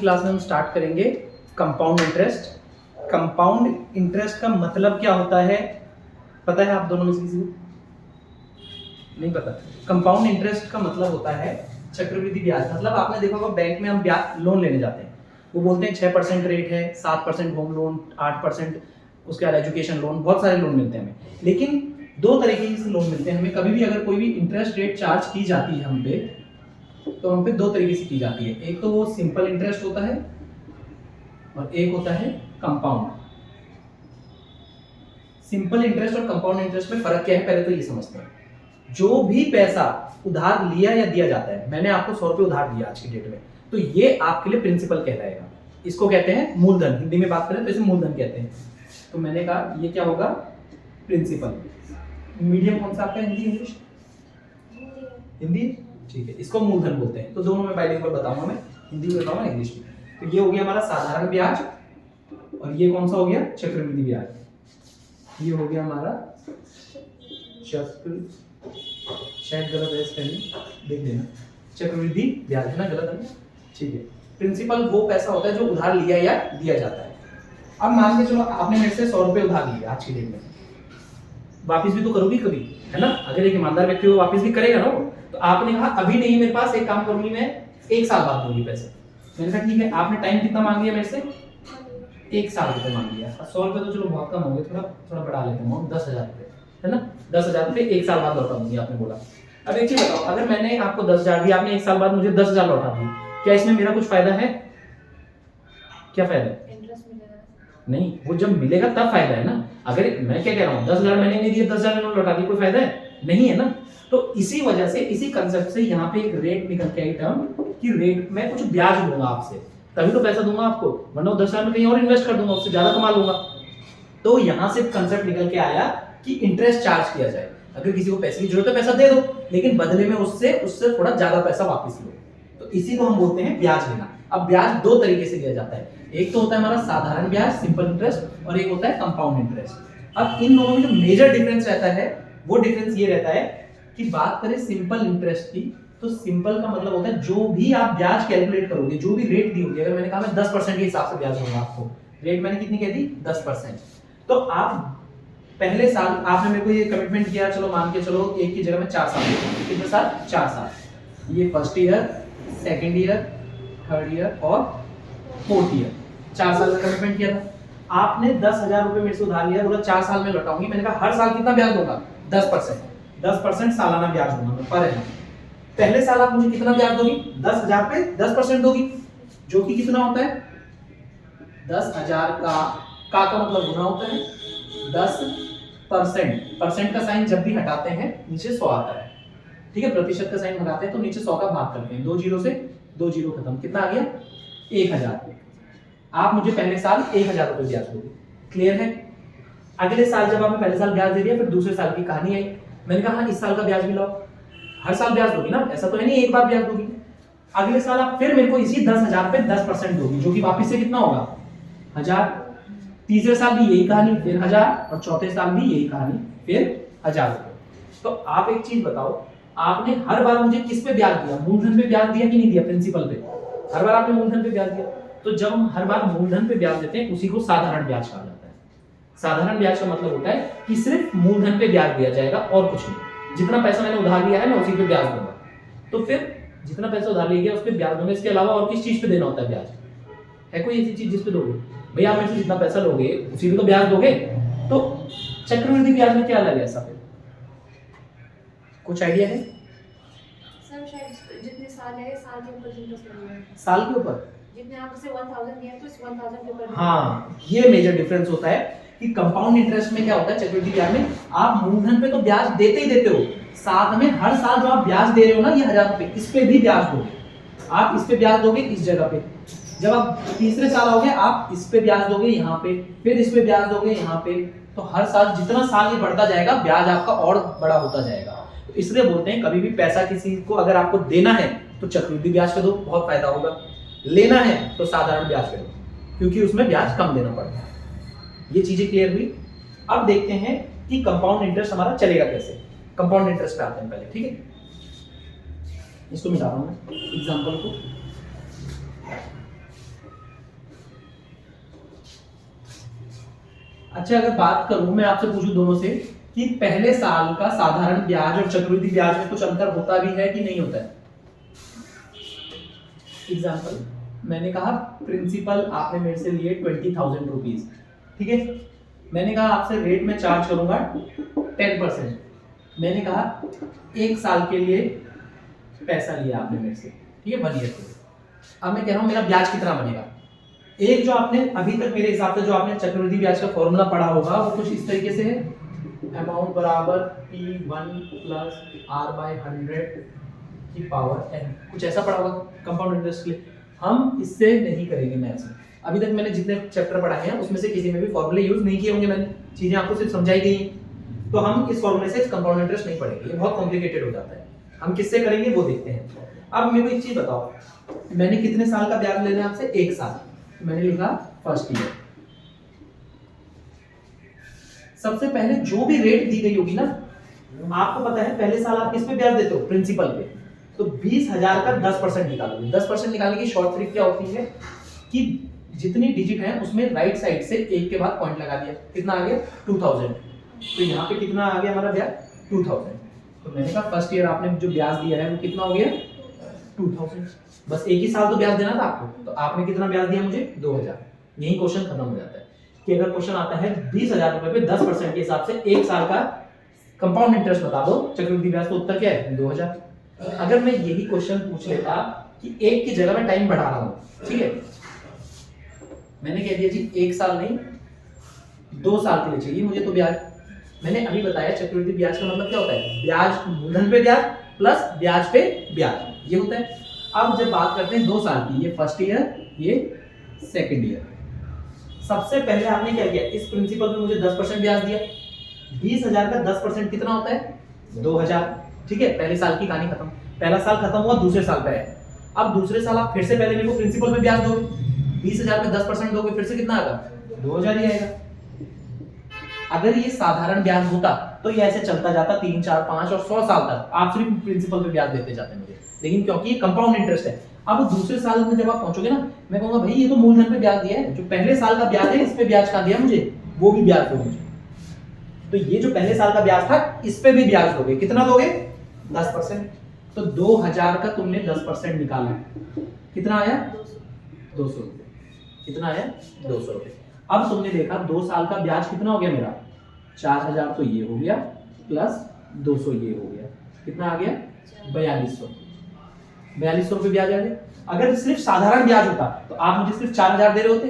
Class में हम start करेंगे कंपाउंड इंटरेस्ट। कंपाउंड इंटरेस्ट का मतलब क्या होता है पता है आप दोनों में से किसी को? नहीं पता। कंपाउंड इंटरेस्ट का मतलब होता है चक्रवृद्धि ब्याज। मतलब आपने देखा होगा बैंक में हम ब्याज लोन लेने जाते हैं, वो बोलते हैं 6% रेट है, 7% होम लोन, 8%, उसके बाद एजुकेशन लोन, बहुत सारे लोन मिलते हैं हमें। लेकिन दो तरीके से लोन मिलते हैं हमें। कभी भी अगर कोई भी इंटरेस्ट रेट चार्ज की जाती है हम पे, तो हम पे दो तरीके से की जाती है। एक तो वो सिंपल इंटरेस्ट होता है और एक होता है कंपाउंड। सिंपल इंटरेस्ट और कंपाउंड इंटरेस्ट में फर्क क्या है पहले तो ये समझते हैं। जो भी पैसा उधार लिया या दिया जाता है, मैंने आपको 100 रुपए उधार दिया आज की डेट में, तो ये आपके लिए प्रिंसिपल कहलाएगा। इसको कहते हैं मूलधन, हिंदी में बात करें तो इसे मूलधन कहते हैं। तो मैंने कहा ये क्या होगा? प्रिंसिपल। मीडियम कौन सा आपका? हिंदी इंग्लिश? हिंदी, ठीक है। इसको मूलधन बोलते हैं। तो दोनों में बाइलिंगुअल बताऊंगा मैं, हिंदी में बताऊंगा इंग्लिश में। तो ये हो गया हमारा साधारण ब्याज और ये कौन सा हो गया? चक्रवृद्धि ब्याज। ये हो गया हमारा चक्र, शायद गलत है स्पेलिंग, देख लेना। चक्रवृद्धि ब्याज है ना, गलत है? ठीक है। प्रिंसिपल वो पैसा होता है जो उधार लिया या दिया जाता है। अब मान के चलो आपने मेरे से 100 रुपए उधार लिए आज की डेट में, वापस भी तो करोगी कभी, है ना? अगर एक ईमानदार व्यक्ति हो वापस भी करेगा ना वो। तो आपने कहा अभी नहीं मेरे पास, एक काम करूंगी मैं 1 साल बाद दूंगी पैसे। मैंने कहा ठीक है। आपने टाइम कितना मांग लिया मेरे से? 1 साल रुपए मांग लिया। 100 रुपए तो चलो बहुत कम हो गए, थोड़ा थोड़ा बढ़ा लेते हैं, 10,000 रुपए, है ना? 10,000 रुपए 1 साल बाद लौटा दूंगी आपने बोला। अब एक चीज बताओ, अगर मैंने आपको 10,000 दिया, आपने 1 साल बाद मुझे 10,000 लौटा दी, क्या इसमें मेरा कुछ फायदा है? क्या फायदा है? इंटरेस्ट मिलेगा नहीं, वो जब मिलेगा तब फायदा है ना। अगर मैं क्या कह रहा हूँ 10,000 मैंने नहीं दिए, 10,000 मैंने लौटा दी, कोई फायदा है? नहीं है ना। तो इसी वजह से, इसी कंसेप्ट से यहाँ पे एक रेट निकल के आई टर्म कि रेट में कुछ ब्याज लूंगा आपसे, तभी तो पैसा दूंगा आपको, वरना 10,000 में कहीं और इन्वेस्ट कर दूंगा, उससे ज्यादा कमा लूंगा। तो यहाँ से कंसेप्ट निकल के आया कि इंटरेस्ट चार्ज किया जाए। अगर किसी को पैसे की जरूरत है पैसा दे दो, लेकिन बदले में उससे थोड़ा ज्यादा पैसा वापस लो। तो इसी को हम बोलते हैं ब्याज लेना। अब ब्याज दो तरीके से लिया जाता है, एक तो होता है हमारा साधारण ब्याज सिंपल इंटरेस्ट, और एक होता है कंपाउंड इंटरेस्ट। अब इन दोनों में जो मेजर डिफरेंस रहता है वो डिफरेंस ये रहता है कि बात करें सिंपल इंटरेस्ट की, तो सिंपल का मतलब होता है जो भी आप ब्याज कैलकुलेट करोगे, जो भी रेट दी होगी, अगर मैंने कहा मैं 10% के हिसाब से ब्याज दूंगा आपको, रेट मैंने कितनी कह दी? 10%। तो आप पहले साल आपने मेरे को ये कमिटमेंट किया, चलो मान के चलो एक की जगह में 4 साल, कितने साल? 4 साल। ये first year, second year, third year और फोर्थ ईयर, 4 साल का कमिटमेंट किया था। आपने 10,000 रुपए मेरे से उधार लिया, बोला 4 साल में लौटाऊंगी। मैंने कहा हर साल कितना ब्याज दूंगा? 10%। 10% सालाना ब्याज दूंगा मैं पर एनम। पहले साल आप मुझे कितना ब्याज दोगी? 10,000 पे 10% दोगी, जो कि कितना होता है? 10,000 का मतलब गुना होता है 10%। परसेंट का साइन जब भी हटाते हैं नीचे 100 आता है, ठीक है? प्रतिशत का साइन हटाते हैं तो नीचे 100 का भाग करते हैं, 2 जीरो से 2 जीरो खत्म, कितना आ गया? 1,000। आप मुझे पहले साल 1,000 रुपए ब्याज दोगे, क्लियर है? अगले साल जब आपने पहले साल ब्याज दे दिया, फिर दूसरे साल की कहानी आई। मैंने कहा हाँ इस साल का ब्याज भी लाओ। हर साल ब्याज दोगी ना, ऐसा तो है नहीं एक बार ब्याज दोगी। अगले साल आप फिर मेरे को इसी 10,000 पे 10% दोगी, जो कि वापस से कितना होगा? 1,000। तीसरे साल भी यही कहानी, फिर 1,000, और चौथे साल भी यही कहानी, फिर 1,000 रुपए। तो आप एक चीज बताओ, आपने हर बार मुझे किस पे ब्याज दिया? मूलधन पे ब्याज दिया कि नहीं दिया? प्रिंसिपल पे। हर बार आपने मूलधन पे ब्याज दिया। तो जब हम हर बार मूलधन पे ब्याज देते हैं उसी को साधारण ब्याज कहा जाता है। साधारण ब्याज का मतलब होता है कि सिर्फ मूलधन पे ब्याज दिया जाएगा और कुछ नहीं। जितना पैसा मैंने उधार लिया है मैं उसी पे ब्याज दूंगा। तो फिर जितना पैसा उधार लिया गया उस पे ब्याज दूंगा, इसके अलावा और किस चीज पे देना होता है ब्याज? है कोई ऐसी चीज जिस पे दोगे? भैया आप मेरे से जितना पैसा लोगे उसी पे तो ब्याज दोगे। तो चक्रवृद्धि ब्याज में क्या अलग है ऐसा? फिर कुछ आइडिया है? सर शायद जितने साल है साल के ऊपर इंटरेस्ट लगेगा। साल के ऊपर जितने आपसे 1,000 दिया तो इस 1,000 के ऊपर। हाँ, ये मेजर डिफरेंस होता है कि कंपाउंड इंटरेस्ट में क्या होता है, चक्रवृद्धि ब्याज में आप मूलधन पे तो ब्याज देते ही देते हो, साथ में हर साल जो आप ब्याज दे रहे हो ना ये 1,000 रुपए, इस पे भी ब्याज दोगे। आप इस पे ब्याज दोगे इस जगह पे, जब आप तीसरे साल आओगे आप इस पे ब्याज दोगे यहाँ पे, फिर इस पे ब्याज दोगे यहाँ पे। तो हर साल जितना साल ये बढ़ता जाएगा ब्याज आपका और बड़ा होता जाएगा। तो इसलिए बोलते हैं कभी भी पैसा किसी को अगर आपको देना है तो चक्रवृद्धि ब्याज पे दो, बहुत फायदा होगा। लेना है तो साधारण ब्याज पे दो, क्योंकि उसमें ब्याज कम देना पड़ता है। ये चीजें क्लियर हुई? अब देखते हैं कि कंपाउंड इंटरेस्ट हमारा चलेगा कैसे। कंपाउंड इंटरेस्ट पे आते हैं पहले, ठीक है? इसको मिटा रहा हूं मैं एग्जांपल को। अच्छा, अगर बात करूं मैं आपसे पूछूं दोनों से कि पहले साल का साधारण ब्याज और चक्रवृद्धि ब्याज में कुछ अंतर होता भी है कि नहीं होता है। एग्जाम्पल, मैंने कहा प्रिंसिपल आपने मेरे से लिए 20,000 रुपीज, ठीक है। मैंने कहा आपसे रेट में चार्ज करूंगा 10%। मैंने कहा एक साल के लिए पैसा लिया आपने मेरे से, ठीक है, 1 ईयर के लिए। अब मैं कह रहा हूं मेरा ब्याज कितना बनेगा। एक जो आपने अभी तक मेरे हिसाब से जो आपने चक्रवृद्धि ब्याज का फॉर्मूला पढ़ा होगा वो कुछ इस तरीके से है, अमाउंट बराबर P1 प्लस R/100 की पावर n, कुछ ऐसा पढ़ा होगा कंपाउंड इंटरेस्ट के लिए। हम इससे नहीं करेंगे मैथ्स में। अभी तक मैंने जितने चैप्टर पढ़ाए हैं उसमें से किसी में भी फॉर्मूले यूज नहीं किए होंगे, मैंने चीजें आपको सिर्फ समझाई गई हैं। तो हम इस फॉर्मूले से कंपाउंड इंटरेस्ट नहीं पढ़ेंगे, ये बहुत कॉम्प्लिकेटेड हो जाता है। हम किससे करेंगे वो देखते हैं। अब मेरे को एक चीज बताओ, मैंने कितने साल का ब्याज लेना है आपसे? 1 साल। मैंने लिखा फर्स्ट ईयर। सबसे पहले जो भी रेट दी गई होगी ना, आपको पता है पहले साल आप किस पे ब्याज देते हो? प्रिंसिपल पे। तो 20,000 का 10% निकालोगे। 10% निकालने की शॉर्ट ट्रिक क्या होती है कि जितनी डिजिट है उसमें राइट साइड से एक के बाद पॉइंट लगा दिया। कितना आ गया? 2000। तो यहाँ पे कितना आ गया हमारा ब्याज? 2000। तो मैंने कहा फर्स्ट ईयर आपने जो ब्याज दिया है वो कितना हो गया? 2000। बस एक ही साल तो ब्याज देना था आपको, तो आपने कितना ब्याज दिया मुझे? 2000। यही क्वेश्चन खत्म हो जाता है कि अगर क्वेश्चन आता है 20,000 रुपए पे 10% के हिसाब से एक साल का कंपाउंड इंटरेस्ट बता दो चक्रवृद्धि ब्याज, तो उत्तर क्या है? 2000। अगर मैं यही क्वेश्चन पूछ लेता कि एक की जगह मैं टाइम बढ़ा रहा हूं, ठीक है, मैंने कह दिया जी 1 साल नहीं 2 साल के लिए चाहिए मुझे तो ब्याज। मैंने अभी बताया चक्रवृद्धि ब्याज का मतलब क्या होता है? ब्याज, मूलधन पे ब्याज प्लस ब्याज पे ब्याज, ये होता है। अब जब बात करते हैं 2 साल की, ये फर्स्ट ईयर, ये सेकंड ईयर। सबसे पहले आपने क्या किया? इस प्रिंसिपल पे मुझे 10% ब्याज दिया। 20,000 का 10% कितना होता है? 2,000। ठीक है, पहले साल की कहानी खत्म। पहला साल खत्म हुआ, दूसरे साल पे है। अब दूसरे साल आप फिर से पहले मेरे को प्रिंसिपल पे ब्याज दोगे। 20,000 पे 10% दोगे, फिर से कितना आएगा? 2,000 ही आएगा। अगर ये साधारण ब्याज होता तो ये ऐसे चलता जाता 3, 4, 5 और 100 साल तक आप सिर्फ प्रिंसिपल पे ब्याज देते जाते मुझे। लेकिन क्योंकि ये कंपाउंड इंटरेस्ट है, अब दूसरे साल में जब आप पहुंचोगे ना, मैं कहूंगा भाई ये तो मूलधन पे ब्याज दिया है, जो पहले साल का ब्याज है इस पे ब्याज का दिया मुझे, वो भी ब्याज दो मुझे। तो ये जो पहले साल का ब्याज था इस पे भी ब्याज दोगे। कितना दोगे? 10%। तो 2,000 का तुमने 10% निकाला, कितना आया? 200 रुपए। कितना आया? 200 रुपए। अब तुमने देखा 2 साल का ब्याज कितना हो गया मेरा? 4,000 तो ये हो गया प्लस 200 ये हो गया, कितना आ गया? 4,200। 4,200 रुपए ब्याज आ गया। अगर सिर्फ साधारण ब्याज होता तो आप मुझे सिर्फ 4,000 दे रहे होते,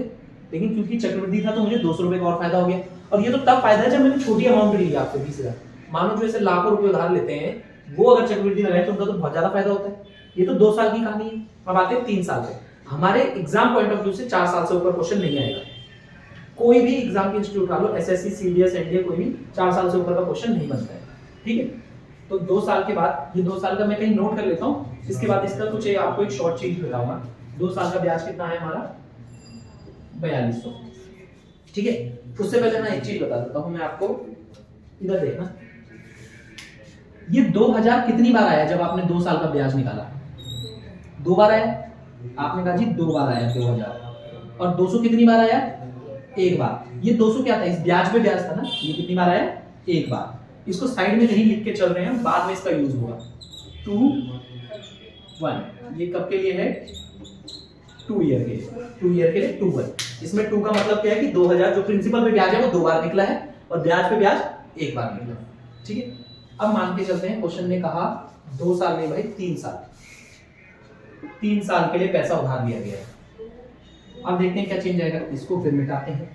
लेकिन क्योंकि चक्रवृद्धि था तो मुझे 200 रुपए का और फायदा हो गया। और ये तो तब फायदा है जब मैंने छोटी अमाउंट ली आपसे 20,000। मानो जो ऐसे लाखों रुपए उधार लेते हैं वो अगर चक्रवृद्धि लगाए तो उनका तो बहुत ज्यादा फायदा होता है। ये तो 2 साल की कहानी है। अब आते हैं 3 साल पे। हमारे एग्जाम पॉइंट ऑफ व्यू से 4 साल से ऊपर क्वेश्चन नहीं आएगा। कोई भी एग्जाम की इंस्टीट्यूट उठा लो, एसएससी, सीडीएस, एनडीए, कोई भी 4 साल से ऊपर का क्वेश्चन नहीं बनता है, ठीक है। तो 2 साल के बाद, ये 2 साल का मैं कहीं नोट कर लेता हूँ, इसके बाद इसका कुछ आपको एक शॉर्ट चीज बताऊंगा। 2 साल का ब्याज कितना है हमारा? 4,200, ठीक है। उससे पहले मैं एक चीज बता देता हूँ मैं आपको, इधर देखना, ये 2,000 कितनी बार आया जब आपने 2 साल का ब्याज निकाला? 2 बार आया। आपने कहा जी 2 बार आया 2,000। और 200 कितनी बार आया? 1 बार। ये 200 क्या था? इस ब्याज पे ब्याज था ना। ये कितनी बार आया? 1 बार। इसको साइड में कहीं लिख के चल रहे हैं, बाद में इसका यूज होगा। 2, 1, ये कब के लिए है? 2 ईयर के लिए। 2 ईयर के लिए 2, 1। इसमें 2 का मतलब क्या है कि 2,000 जो प्रिंसिपल पे ब्याज है वो 2 बार निकला है और ब्याज पे ब्याज 1 बार निकला है, ठीक है। अब मान के चलते हैं क्वेश्चन ने कहा 2 साल नहीं भाई 3 साल। 3 साल के लिए पैसा उधार लिया गया है। अब देखते हैं क्या चेंज आएगा। इसको फिर मिटाते हैं।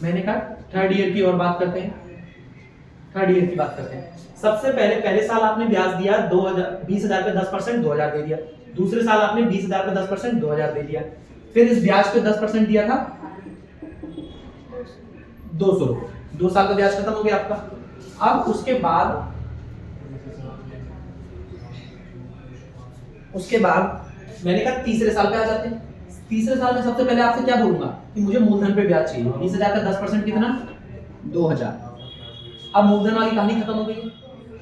मैंने कहा थर्ड ईयर की और बात करते हैं। थर्ड ईयर की बात करते हैं। सबसे पहले साल आपने ब्याज दिया 20,000 पे 10%, 2,000 दे दिया। दूसरे साल आपने 20,000 पे 10%, 2,000 दे दिया। फिर इस ब्याज पे 10% दिया था 200 रुपए। 2 साल का ब्याज खत्म हो गया आपका। अब उसके बाद मैंने कहा तीसरे साल पे आ जाते हैं। तीसरे साल में सबसे पहले आपसे क्या बोलूंगा कि मुझे मूलधन पे ब्याज चाहिए। 20,000 का 10% कितना? 2,000। अब मूलधन वाली कहानी खत्म हो गई है।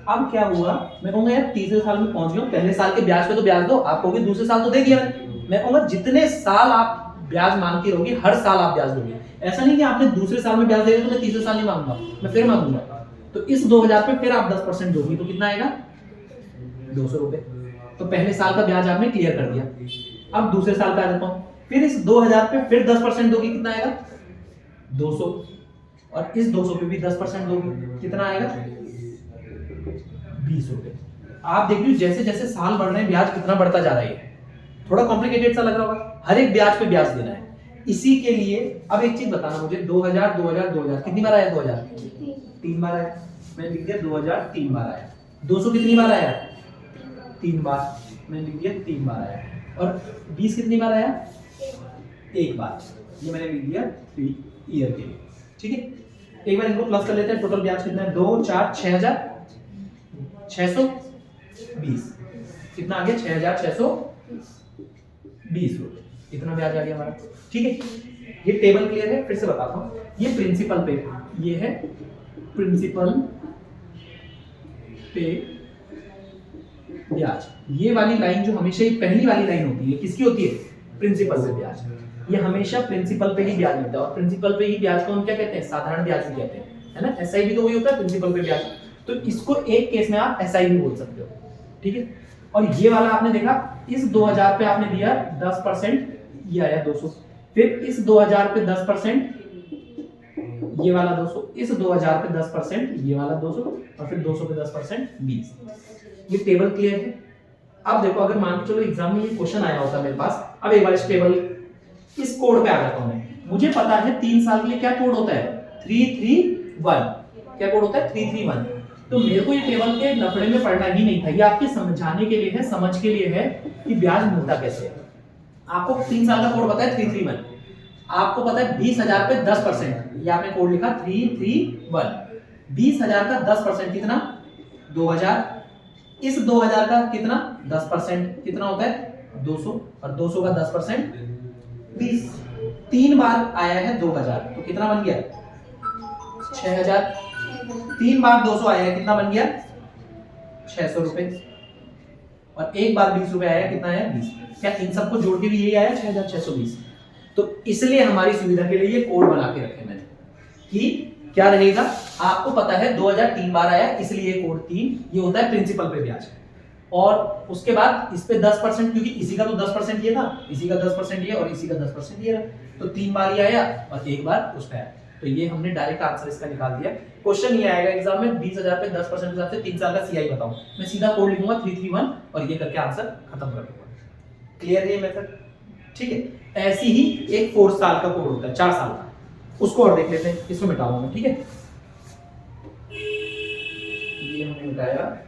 अब क्या हुआ, मैं कहूंगा यार तीसरे साल में पहुंच गया, पहले साल के ब्याज पे तो ब्याज दो। आप कहोगे दूसरे साल तो दे दिया मैंने, मैं कहूंगा जितने साल आप ब्याज मांगती रहोगी हर साल आप ब्याज दोगे। ऐसा नहीं कि आपने दूसरे साल में ब्याज दे दिया तो मैं तीसरे साल नहीं मांगूंगा, मैं फिर मांगूंगा। तो इस 2000 पे फिर आप 10% दोगी तो कितना आएगा 200 रुपए। तो पहले साल का ब्याज आपने क्लियर कर दिया। अब दूसरे साल का आ जाता हूं, फिर इस 2000 पे फिर 10% दोगी कितना आएगा 200, और इस 200 पे भी 10% दोगी कितना आएगा 20 रुपए। आप देख लीजिए जैसे जैसे साल बढ़ रहे हैं ब्याज कितना बढ़ता जा रहा है। थोड़ा कॉम्प्लिकेटेड सा लग रहा होगा, हर एक ब्याज पे ब्याज देना है। इसी के लिए अब एक चीज बताना मुझे, 2000 2000 2000 कितनी बार आया 2000 3 बार आया। मैं लिख दिया 2000 3 बार आया। 200 कितनी बार आया 3 बार, मैं लिख दिया 3 बार आया। और 20 कितनी बार आया 1 बार, ये मैंने लिख दिया 3 ईयर के लिए। ठीक है, एक बार इनको प्लस कर लेते हैं। टोटल ब्याज कितना है 2 4 6620, कितना आ गया 6620 रुपए, इतना ब्याज आ गया हमारा। ठीक है, ये टेबल क्लियर है। फिर से बताता हूँ, ये प्रिंसिपल पे, ये है प्रिंसिपल पे ब्याज। ये वाली लाइन जो हमेशा ही पहली वाली लाइन होती है किसकी होती है प्रिंसिपल पे ब्याज। ये हमेशा प्रिंसिपल पे ही ब्याज मिलता है, और प्रिंसिपल पे ही ब्याज को हम क्या कहते हैं साधारण ब्याज भी कहते हैं, है ना। एसआई भी तो वही होता है प्रिंसिपल पे ब्याज। तो इसको एक केस में आप एसआई भी बोल सकते हो। ठीक है, और ये वाला आपने देखा इस 2000 पे आपने दिया 10%, ये आया 200। फिर इस 2000 पे 10%, ये वाला 200, इस 2000 पे 10%, ये वाला 200, और फिर 200 पे 10% 20। ये टेबल क्लियर है। अब देखो, अगर मान के चलो एग्जाम में ये क्वेश्चन आया होता मेरे पास, अब एक बार इस टेबल इस कोड पे आ जाता हूं मैं। मुझे पता है 3 साल के लिए क्या कोड होता है 331, क्या कोड होता है 331। तो मेरे को ये टेबल के लफड़े में पढ़ना ही नहीं था, ये आपके समझाने के लिए है, समझ के लिए है कि ब्याज मिलता कैसे है। आपको 3 साल का कोड पता है 331, आपको पता है 20,000 पे 10%, ये आपने कोड लिखा 331। 20,000 का 10% कितना 2000, इस 2000 का कितना 10% कितना होता है 200, और 200 का 10% 20। 3 बार आया है 2000, तो कितना बन गया 6000। 3 बार 200 आया है, कितना बन गया 600 रुपए, और एक बार 20 रुपए आया, कितना आया 20। क्या इन सबको जोड़ के भी यही आया 6620। तो इसलिए हमारी सुविधा के लिए ये कोड बना के रखे मैंने कि क्या रहेगा, आपको पता है 2003 बार आया, इसलिए कोड 3 ये होता है प्रिंसिपल पे ब्याज। और उसके बाद इस पे 10%, क्योंकि इसी का तो 10% ये था, इसी का 10% ये, और इसी का 10% ये रहा, तो 3 बार ये आया और एक बार उस पे आया। तो ये हमने डायरेक्ट आंसर इसका निकाल दिया। क्वेश्चन ये आएगा एग्जाम में 20,000 पे 10% के हिसाब से 3 साल का सीआई बताओ, मैं सीधा कोड लिखूंगा 331 और ये करके आंसर खत्म कर दूंगा। क्लियर है ये मेथड। ठीक है, ऐसी ही एक 4 साल का कोड होता है 4 साल का, उसको और देख लेते हैं। इसको मिटाऊंगा मैं, ठीक है, ये हमने मिटाया।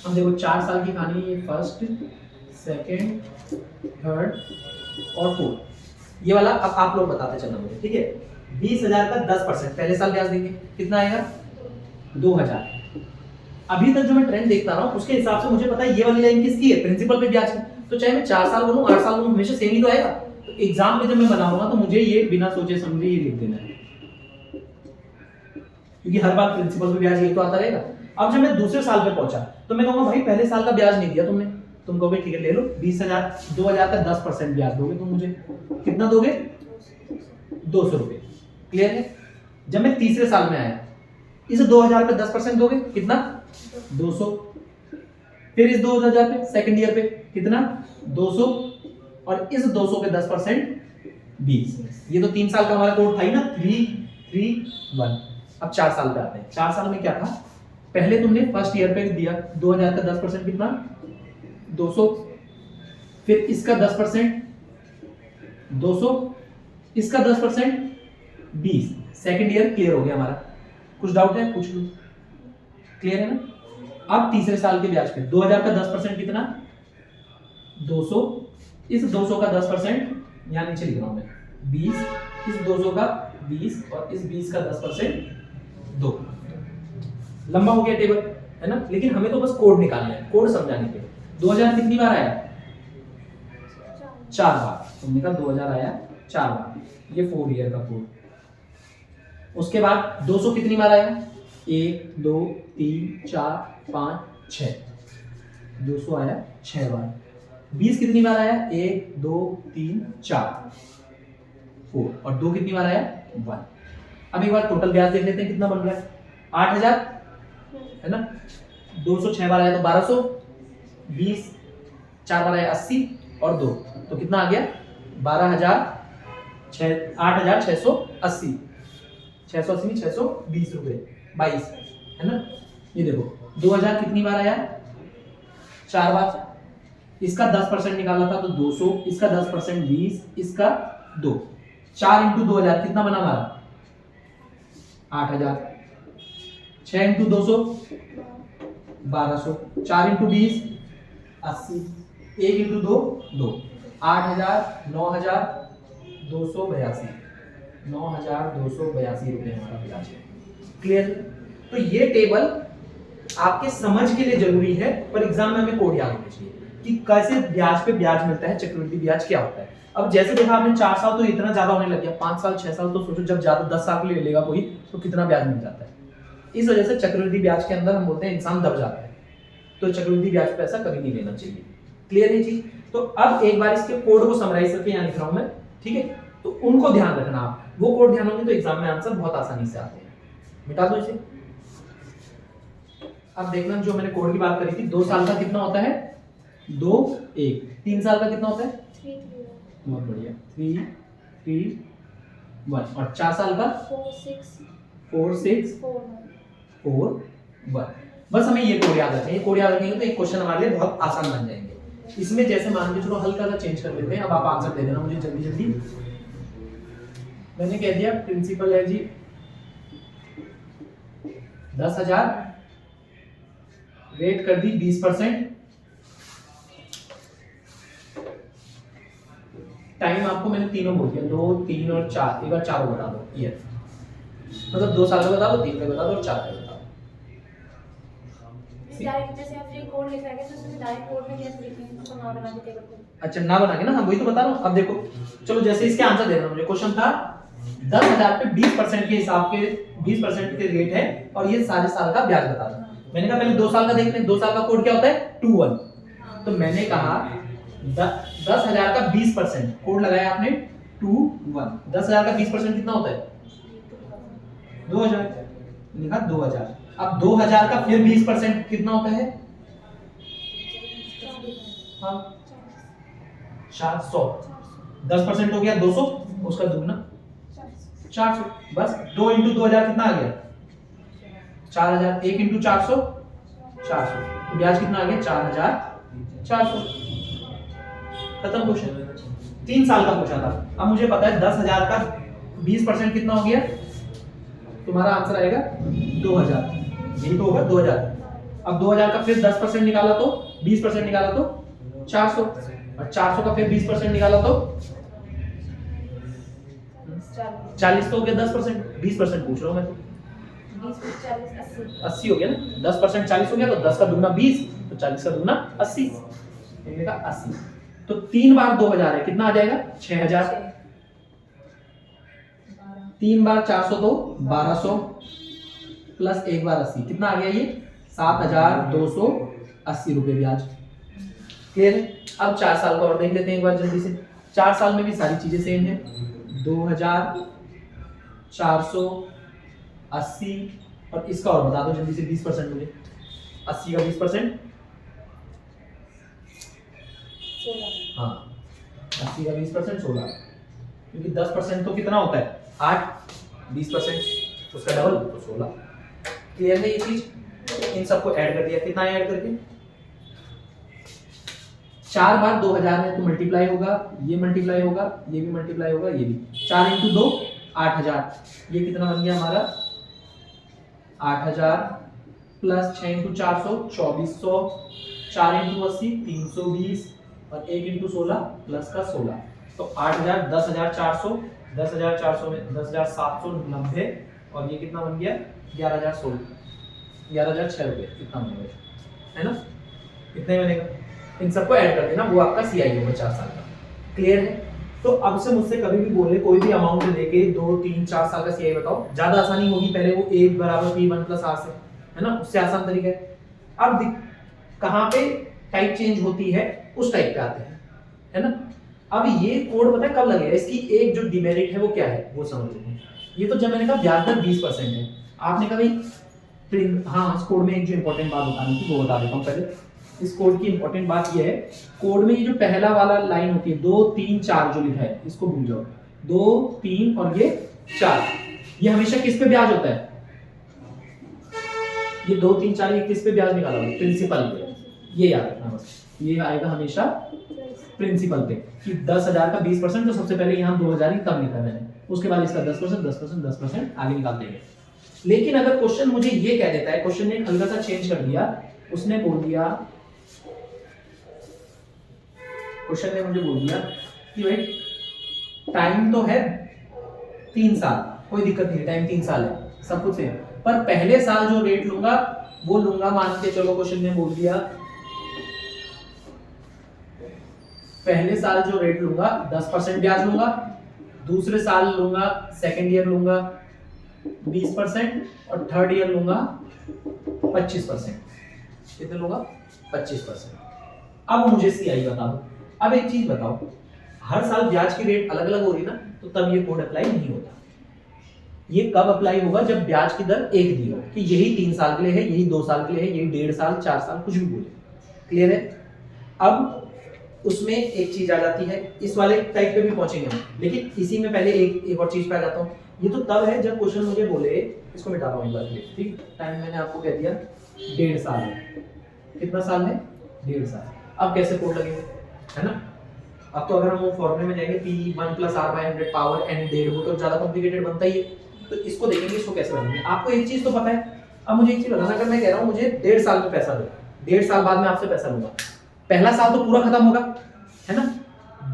हम देखो 4 साल की कहानी है, फर्स्ट सेकंड थर्ड और फोर्थ। ये वाला अब आप लोग बताते चलना मुझे, ठीक है। 20,000 का 10% पहले साल ब्याज देंगे, कितना आएगा 2000। अभी तक जो मैं ट्रेंड देखता रहा हूं उसके हिसाब से मुझे पता है ये वाली लाइन किसकी है प्रिंसिपल पे ब्याज है। तो चाहे मैं 4 साल बोलूं 8 साल बोलूं हमेशा सेम ही तो आएगा। तो एग्जाम में जब मैं बनाऊंगा तो मुझे ये बिना सोचे समझे ये लिख देना है, क्योंकि हर बार प्रिंसिपल पे ब्याज ये तो आता रहेगा। अब जब मैं दूसरे साल पे पहुंचा तो मैं कहूंगा भाई पहले साल का ब्याज नहीं दिया तुमने, तुम कहोगे ठीक है ले लो 20,000, 2000 का 10% ब्याज दोगे तुम मुझे, कितना दोगे 200 रुपए। क्लियर है। जब मैं तीसरे साल में आया इस 2000 पे 10% दोगे, कितना 200। फिर इस 2000 पे सेकंड ईयर पे कितना 200, और इस 200 पे 10% 20। ये तो 3 साल का हमारा कोड था ही ना 331। अब 4 साल पे आते हैं। 4 साल में क्या था, पहले तुमने फर्स्ट ईयर पे दिया 2000 का 10% कितना 200, फिर इसका 10% 200, इसका 10% 20। सेकंड ईयर क्लियर हो गया हमारा। कुछ डाउट है पूछ लो, क्लियर है ना। अब तीसरे साल के ब्याज पे 2000 का 10% कितना 200, इस 200 का 10% यहां नीचे लिख रहा हूं मैं 20, इस 200 का 20 और इस 20 का 10% 2। लंबा हो गया टेबल, है ना, लेकिन हमें तो बस कोड निकालना है, कोड समझाने के। 2000 कितनी बार आया? 4 बार। तुमने कहा 2000 आया 4 बार, ये 4 ईयर का कोड। उसके बाद 200 कितनी बार आया? 1 2 3 4 5 6, 200 आया 6 बार। 20 कितनी बार आया? 1 2 3 4 4, और 2 कितनी बार आया? 1। अब एक बार टोटल ब्याज देख लेते हैं कितना बन रहा है। 8000, है ना, 200 6 बार आया तो 1200, 20 4 बार आया 80 और 2, तो कितना आ गया? 8680, 680 620 रुपए 22, है ना। ये देखो 2000 कितनी बार आया? 4 बार। इसका 10% निकाला था तो 200, इसका 10% 20, इसका 2। 4 इंटू 2000 कितना बना हमारा? 8000। 6 इंटू 200 1200, 4 इंटू 20 80, 1 इंटू 2 2, 8000, 9282, 9282 रुपए हमारा ब्याज है। क्लियर? तो ये टेबल आपके समझ के लिए जरूरी है, पर एग्जाम में हमें कोड याद होना चाहिए कि कैसे ब्याज पे ब्याज मिलता है, चक्रवृद्धि ब्याज क्या होता है। अब जैसे देखा आपने 4 साल तो इतना ज्यादा होने लग गया, 5 साल 6 साल तो सोचो, जब ज्यादा 10 साल के लिए लेगा कोई तो कितना ब्याज मिल जाता है। इस वजह से चक्रवृद्धि ब्याज के अंदर हम बोलते हैं इंसान दब जाता है, तो चक्रवृद्धि ब्याज पे ऐसा कभी नहीं लेना चाहिए। क्लियर है चीज? तो अब एक बार इसके कोड को समराइज करके यहाँ लिख रहा हूं मैं, ठीक है, तो उनको ध्यान रखना आप, वो कोड ध्यान होंगे तो एग्जाम में आंसर बहुत आसानी से आते हैं। मिटा दो इसे। अब देखना, जो मैंने कोड की बात करी थी, 2 साल का कितना होता है? 2 1। 3 साल का कितना होता है? 3 बहुत बढ़िया, 3 3 1, और 4 साल का 4 6 4 6 4 1। बस हमें ये कोड याद रखना है, ये कोड याद रखेंगे तो एक क्वेश्चन हमारे लिए बहुत आसान बन जाएंगे। इसमें जैसे मान के चलो हल्का सा चेंज कर लेते हैं, अब आप आंसर दे देना मुझे जल्दी जल्दी। मैंने कह दिया प्रिंसिपल है जी 10,000, रेट कर दी 20%, टाइम आपको मैंने तीनों बोल दिया, 2 3 और 4, एक बार चारों बता दो। ईयर मतलब 2 साल का बता दो, 3 का बता दो और 4 का बता दो। डायरेक्ट जैसे आप ये कोड लिख रहे हैं तो उसमें डायरेक्ट कोड में कैसे लिखेंगे, उसको ना बना के टेबल को। अच्छा, ना बना के ना, हम वही तो बता रहा हूँ। अब देखो चलो, जैसे इसके आंसर देना मुझे, क्वेश्चन था 10,000 पे 20% के हिसाब के 20% के रेट है और ये सारे साल का ब्याज बता दो। मैंने कहा पहले 2 साल का देखते हैं, 2 साल का कोड क्या होता है? 2 1। तो मैंने कहा 10,000 का 20%, कोड लगाया आपने 2 1। 10,000 का 20% कितना होता है? 2000, लिखा 2000। अब 2000 का फिर 20% कितना होता है? हाँ 400। 10% हो गया 200, उसका दुगना 400। बस 2 इंटू 2000 कितना आ गया? 4000। 1 इंटू 400 400, तो ब्याज कितना आ गया? 4400। खत्म क्वेश्चन। 3 साल का पूछा था। अब मुझे पता है 10,000 का 20% कितना हो गया, तुम्हारा आंसर आएगा 2000। यही तो होगा 2000। अब 2000 का फिर 10% निकाला तो 20% निकाला तो 400, और 400 का फिर 20% निकाला तो 40 तो हो गया। 10% 20% पूछ रहा हूं मैं तो, 20 40 80 हो गया ना। 10% 40 हो गया तो 10 का दुगना 20, तो 40 का दुगना 80, तुमने कहा 80। तो 3 बार 2000 है, कितना आ जाएगा? 6000। 3 बार 400 तो 1200 प्लस 1 बार 80, कितना आ गया ये? 7280 रुपए ब्याज। क्लियर है? अब 4 साल का और देख लेते हैं एक बार जल्दी से। 4 साल में भी सारी चीजें सेम है। 2480, और इसका और बता दो जल्दी से 20% मुझे। 80 का 20%, हाँ 80 का 20% 16, क्योंकि 10% तो कितना होता है? 8, 20% उसका डबल तो 16। क्लियर है ये चीज? इन सबको ऐड कर दिया, कितना ऐड करके? 4 बार 2000 है तो मल्टीप्लाई होगा, ये मल्टीप्लाई होगा, ये भी मल्टीप्लाई होगा, ये भी। 4 इंटू 2 8000, ये कितना बन गया हमारा? 8000 प्लस 6 इंटू 400 2400, 4 इंटू 80 320, और 1 इंटू 16 प्लस का 16, तो 8000 10,400 10,400 में 10,790 और ये कितना बन गया 11,600 रुपये इतना बनेगा, है ना? इतना ही बनेगा। इन सबको ऐड कर देना, वो आपका सीआई होगा 4 साल का। क्लियर है? तो अब से मुझसे कभी भी बोले कोई भी अमाउंट लेके 2, 3, 4 साल का सीआई बताओ, ज्यादा आसानी होगी पहले वो 1 बराबर P1 प्लस R से, है ना? उससे आसान तरीका है। अब कहाँ पे टाइप चेंज होती है उस टाइप पे आते हैं, है ना? अब ये कोड पता है कब लगेगा, इसकी एक जो डिमेरिट है वो क्या है वो समझ लीजिए। ये तो जब मैंने कहा ब्याज दर 20% है, आपने कहा भाई हाँ इस कोड में एक जो इंपॉर्टेंट बात बतानी थी वो बता देता हूँ पहले। इस कोड की इंपॉर्टेंट बात ये है, कोड में ये जो पहला वाला लाइन होती है 2, 3, 4 जो लिखा है इसको भूल जाओ। 2, 3 और ये 4, ये हमेशा किस पे ब्याज होता है? ये 2, 3, 4 ये किस पे ब्याज निकाला होगा? प्रिंसिपल पे। ये याद रखना बस, ये आएगा हमेशा प्रिंसिपल पे कि 10,000 का 20%, तो सबसे पहले यहाँ 2,000 ही तब लिखा है मैंने, उसके बाद इसका 10%, 10%, 10% आगे निकाल देंगे। लेकिन अगर क्वेश्चन मुझे ये कह देता है, क्वेश्चन ने हल्का सा चेंज कर दिया, उसने बोल दिया, क्वेश्चन ने मुझे बोल दिया कि भाई टाइम तो है 3 साल, कोई दिक्कत नहीं, टाइम 3 साल है, सब कुछ है, पर पहले साल जो रेट लूंगा वो लूंगा, मान के चलो क्वेश्चन ने बोल दिया पहले साल जो रेट लूंगा 10% ब्याज लूंगा, दूसरे साल लूंगा सेकंड ईयर लूंगा 20% और थर्ड ईयर लूंगा 25%। कितने लूंगा? 25%। अब मुझे सीआई बता दो। अब एक चीज बताओ, हर साल ब्याज की रेट अलग अलग हो रही ना, तो तब ये कोड अप्लाई नहीं होता। ये कब अप्लाई होगा? जब ब्याज की दर एक दी हो कि यही 3 साल के लिए है, यही 2 साल के लिए है, यही 1.5 साल, 4 साल, कुछ भी बोले। क्लियर है? अब उसमें एक चीज आ जाती है, इस वाले टाइप पे भी पहुंचेंगे हम, लेकिन इसी में पहले एक और चीज पे आ जाता हूँ। ये तो तब है जब क्वेश्चन मुझे बोले, इसको मिटा रहा हूँ एक बार के लिए, ठीक? टाइम मैंने आपको कह दिया 1.5 साल है। कितना साल है? 1.5 साल। अब कैसे कोड लगेगा, है ना? अब तो अगर हम वो फॉर्मूले में जाएंगे P1 + R/100 पावर n 1.5, वो तो ज्यादा कॉम्प्लिकेटेड बनता ही है, तो इसको देखेंगे इसको कैसे बनाएंगे। आपको एक चीज तो पता है। अब मुझे एक चीज बताना, अगर मैं कह रहा हूँ मुझे 1.5 साल में पैसा दो, 1.5 साल बाद में आपसे पैसा लूंगा, पहला साल तो पूरा खत्म होगा, है ना?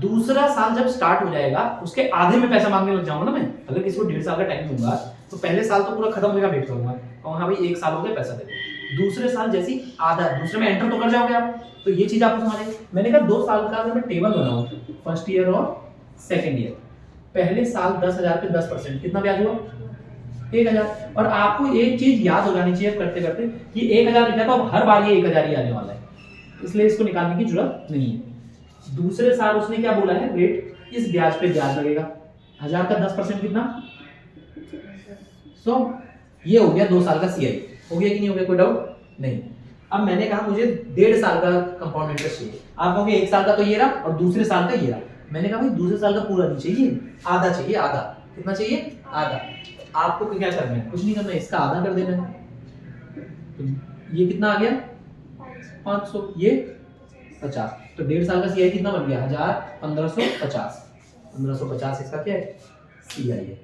दूसरा साल जब स्टार्ट हो जाएगा उसके आधे में पैसा मांगने लग जाऊंगा ना मैं। अगर किसी को 1.5 साल का टाइम दूंगा तो पहले साल तो पूरा खत्म होगा, वेट करूंगा और हाँ भाई 1 साल हो गया पैसा दे दो। दूसरे साल जैसी आधा, दूसरे में एंटर तो कर जाओगे आप, तो ये चीज आपको समझ। मैंने कहा 2 साल का अगर मैं टेबल बनाऊं, फर्स्ट ईयर और सेकंड ईयर, पहले साल 10,000 पे 10%, कितना ब्याज हुआ? 1,000। और आपको एक चीज याद हो जानी चाहिए करते करते कि 1,000 लिखा तो अब हर बार ये 1,000 ही आने वाला है, इसलिए इसको निकालने की जरूरत नहीं है। दूसरे साल उसने क्या बोला है? रेट, इस ब्याज पे ब्याज लगेगा। 1,000 का 10% कितना? 100। ये हो गया 2 साल का सीआई। हो गया कि नहीं हो गया? कोई डाउट नहीं। अब मैंने कहा मुझे 1.5 साल का कंपाउंड इंटरेस्ट चाहिए। आप कहोगे 1 साल का तो ये रहा और दूसरे साल का ये रहा। मैंने कहा भाई दूसरे साल का पूरा नहीं चाहिए, आधा चाहिए, आधा। कितना चाहिए? आधा। आपको क्या करना है? कुछ नहीं करना है, इसका आधा कर देना है। तो ये कितना आ गया? 500, ये 50। तो 1.5 साल का सीआई कितना बन गया? 1000, 1550। 1550 इसका क्या है? सीआई है।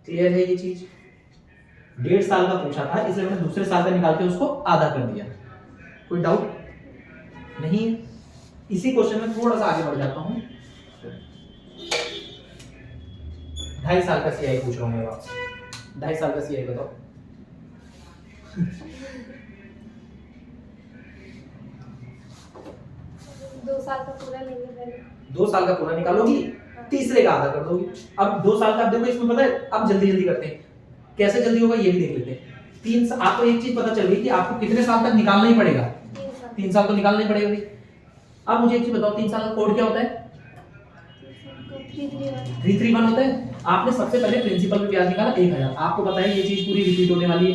क्लियर है ये चीज? 1.5 साल का पूछा था, इसलिए मैंने दूसरे साल का निकाल के उसको आधा कर दिया। कोई डाउट नहीं है? इसी क्वेश्चन में थोड़ा सा आगे बढ़ जाता हूं। 2.5 साल का सीआई पूछ रहा हूं मैं आपसे। 2.5 साल का सीआई बताओ। दो साल का पूरा लेंगे पहले। 2 साल का पूरा निकालोगी, तीसरे का आधा कर दोगी। अब 2 साल का देखो, इसमें पता है अब जल्दी जल्दी करते हैं, कैसे जल्दी होगा ये भी देख लेते हैं। 3 साल, आपको एक चीज पता चल गई कि आपको कितने साल तक निकालना ही पड़ेगा? 3 साल तो निकालना ही पड़ेगा भाई। अब मुझे एक चीज बताओ, 3 साल का कोड क्या होता है? 331 होता है। आपने सबसे पहले प्रिंसिपल पे ब्याज निकाला 1,000। आपको पता है ये चीज पूरी रिपीट होने वाली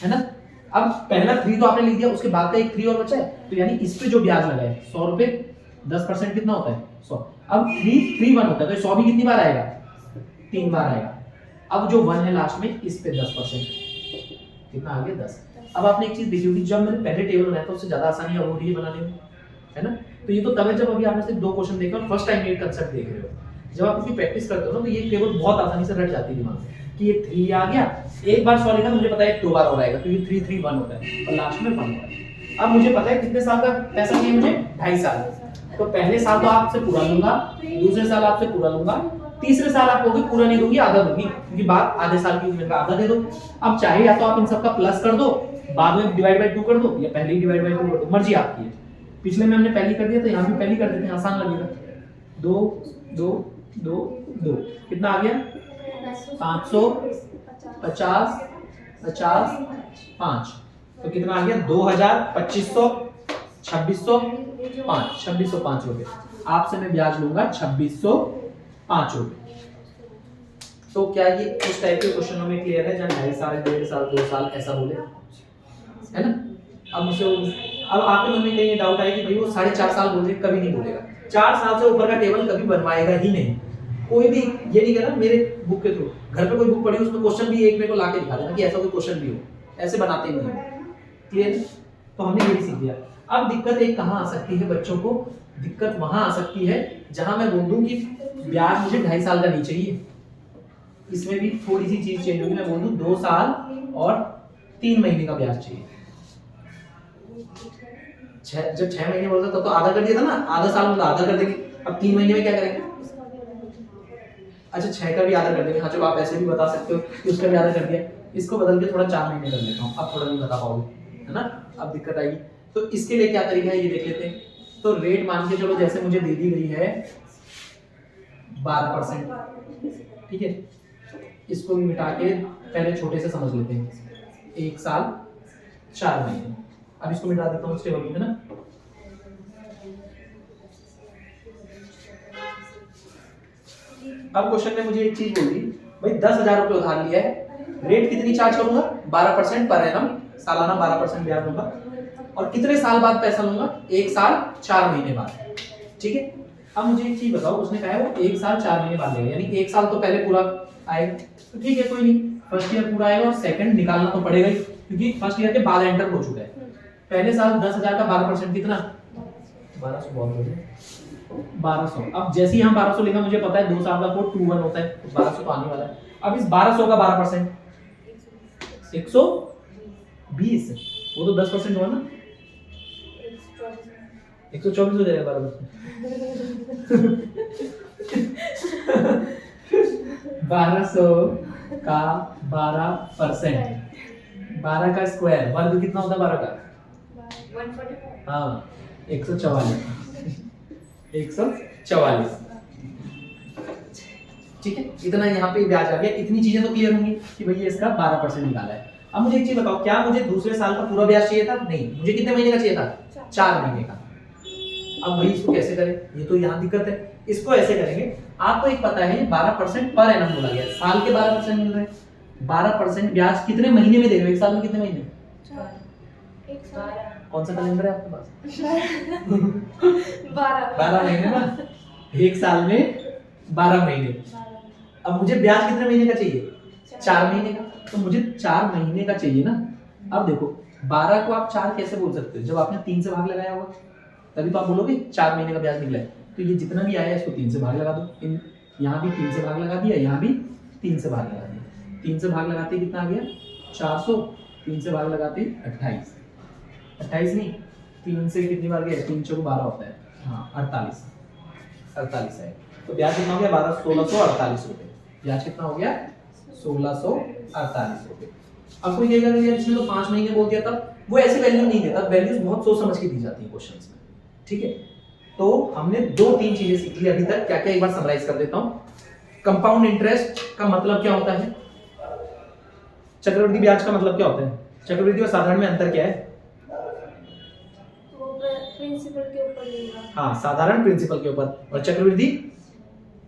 है ना? अब पहला 3 तो आपने लिख दिया, उसके बाद का एक 3 और बचा है, तो यानी इस पे जो ब्याज लगा है 100 रुपए, 10% कितना होता है? 100। अब 331 होता है, तो 100 भी कितनी बार आएगा? 3 बार आएगा। अब जो 1 है लास्ट में, इस पे 10%, कितना आ गया? 10। अब आपने एक चीज देखी होगी, जब मैंने पहले टेबल बनाया था उससे ज्यादा आसानी हो रही है बनाने में, है ना? तो ये तो तब है जब अभी आपने सिर्फ 2 क्वेश्चन देखे और फर्स्ट टाइम ये कंसेप्ट देख रहे हो। जब आप इसकी प्रैक्टिस करते हो ना, तो ये टेबल बहुत आसानी से रट जाती है दिमाग में कि ये 3 आ गया, एक बार सॉल्व करना मुझे पता है 2 बार और आएगा, क्योंकि 331 होता है और लास्ट में 1 होता है। अब मुझे पता है कितने साल का पैसा चाहिए मुझे? 2.5 साल। तो पहले साल तो आपसे पूरा लूंगा, दूसरे साल आपसे पूरा लूंगा, तीसरे साल आप कहोगे पूरा नहीं दूंगी, आधा दूंगी, क्योंकि बात आधे साल की उम्र का आधा दे दो। अब चाहे या तो आप इन सब का प्लस कर दो, बाद में डिवाइड बाय 2 कर दो, या पहले ही डिवाइड बाय 2 कर दो, मर्जी आपकी है। पिछले में हमने पहले कर दिया तो यहाँ भी पहले कर देते हैं, आसान लगेगा। 2 2 2 2 कितना आ गया? 500 50 50 5, तो कितना आ गया? 2000 2500 2600 5, 2605 रुपए। आपसे मैं ब्याज लूंगा 2605 रुपए। तो क्या ये इस टाइप के क्वेश्चनों में क्लियर है, जहाँ 2.5 साल 1.5 साल 2 साल ऐसा बोले, है ना? अब मुझे अब आपके मन में कहीं डाउट आए कि भाई वो 4.5 साल बोल दे, कभी नहीं बोलेगा। 4 साल से ऊपर का टेबल कभी बनवाएगा ही नहीं। कोई भी ये नहीं कहना मेरे बुक के थ्रू, घर पे कोई बुक पढ़ी उसमें क्वेश्चन भी एक मेरे को लाके दिखा देना कि ऐसा कोई क्वेश्चन भी हो, ऐसे बनाते ही नहीं। क्लियर? तो हमने ये भी सीख लिया। अब दिक्कत एक कहाँ आ सकती है बच्चों को? दिक्कत वहां आ सकती है जहां मैं बोल दूं कि ब्याज मुझे 2.5 साल का नहीं चाहिए। इसमें भी थोड़ी सी चीज चेंज होगी, मैं बोल दूं 2 साल और 3 महीने का ब्याज चाहिए। जब 6 महीने बोलता तब तो आधा कर दिया था ना, आधा साल मतलब आधा कर देंगे। अब 3 महीने में क्या करेंगे? अच्छा 6 का भी आधा कर देंगे। हाँ चलो आप ऐसे भी बता सकते हो कि उसका भी आधा कर दिया। इसको बदल के थोड़ा 4 महीने कर लेता हूँ, अब थोड़ा नहीं बता पाओगे, है ना? अब दिक्कत आएगी। तो इसके लिए क्या तरीका है ये देख लेते हैं। तो रेट मान के चलो जैसे मुझे दे दी गई है 12%, ठीक है? इसको भी मिटा के पहले छोटे से समझ लेते हैं। 1 साल 4 महीने। अब इसको मिटा देता हूँ इस टेबल में, है ना? अब क्वेश्चन में मुझे एक चीज बोली, भाई 10,000 रुपए उधार लिया है, रेट कितनी चार्ज करूंगा? 12% पर एनम, सालाना 12% ब्याज लूंगा। और कितने साल बाद पैसा लूंगा? 1 साल 4 महीने बाद, ठीक है? अब मुझे एक चीज बताओ, उसने कहा है वो 1 साल 4 महीने बाद लेगा, यानी 1 साल तो पहले पूरा आएगा, तो ठीक है कोई नहीं, फर्स्ट ईयर पूरा आएगा और सेकंड निकालना तो पड़ेगा ही, क्योंकि फर्स्ट ईयर के बाद एंटर हो चुका है। पहले साल 10,000 का 12% कितना? 1200 बहुत हो गया, 1200। अब जैसे ही हम 1200 लेगा, मुझे पता है 2 साल का कोड 21 होता है, तो 1200 तो आने वाला है। अब इस 1200 का 12% 120, वो तो 10% हुआ ना, 124 हो जाएगा 12%। 1200 का 12%, 12 का स्क्वायर, वर्ग कितना होता है 12 का? 140। हाँ 144, 144, ठीक है? इतना यहाँ पे ब्याज आ गया। इतनी चीजें तो क्लियर होंगी कि भैया इसका 12% निकाला है। अब मुझे एक चीज बताओ, क्या मुझे दूसरे साल का पूरा ब्याज चाहिए था? नहीं, मुझे कितने महीने का चाहिए था? 4 महीने का। अब वही इसको कैसे करें? ये तो यहाँ दिक्कत है। इसको ऐसे करेंगे, आपको एक पता है 12% पर एनम बोला गया, साल के 12% मिल रहे हैं। 12% ब्याज कितने महीने में देगा? एक साल में कितने महीने? 4। कौन सा कैलेंडर है आपके पास? 12 महीने ना, एक साल में 12 महीने। अब मुझे ब्याज कितने महीने का चाहिए? 4 महीने का, तो मुझे 4 महीने का चाहिए ना। अब देखो 12 को आप 4 कैसे बोल सकते हो? जब आपने 3 से भाग लगाया होगा तभी तो आप बोलोगे 4 महीने का ब्याज निकला है। तो ये जितना भी आया है इसको 3 से भाग लगा दो। यहाँ भी 3 से भाग लगा दिया, यहाँ भी 3 से भाग लगा दिया। 3 से भाग लगाते कितना आ गया? 400। 3 से भाग लगाते 28, 28 नहीं, 3 से कितनी बार गया? 3 चौको 12 होता है, हाँ 48 है। तो ब्याज कितना हो गया? 1648 रुपए। ब्याज कितना हो गया? 1648 रुपए। अब कोई कहेगा यार इसने तो 5 महीने बोल दिया, तब वो ऐसे वैल्यू नहीं देता, वैल्यूज बहुत सोच समझ के दी जाती है क्वेश्चंस में, ठीक है? तो हमने 2-3 चीजें सीख ली अभी तक। क्या क्या एक बार समराइज कर देता हूं। कंपाउंड इंटरेस्ट का मतलब क्या होता है? चक्रवृद्धि ब्याज का मतलब क्या होता है? चक्रवृद्धि और साधारण में अंतर क्या है? वो प्रिंसिपल के ऊपर लेगा। हाँ, साधारण प्रिंसिपल के ऊपर और चक्रवृद्धि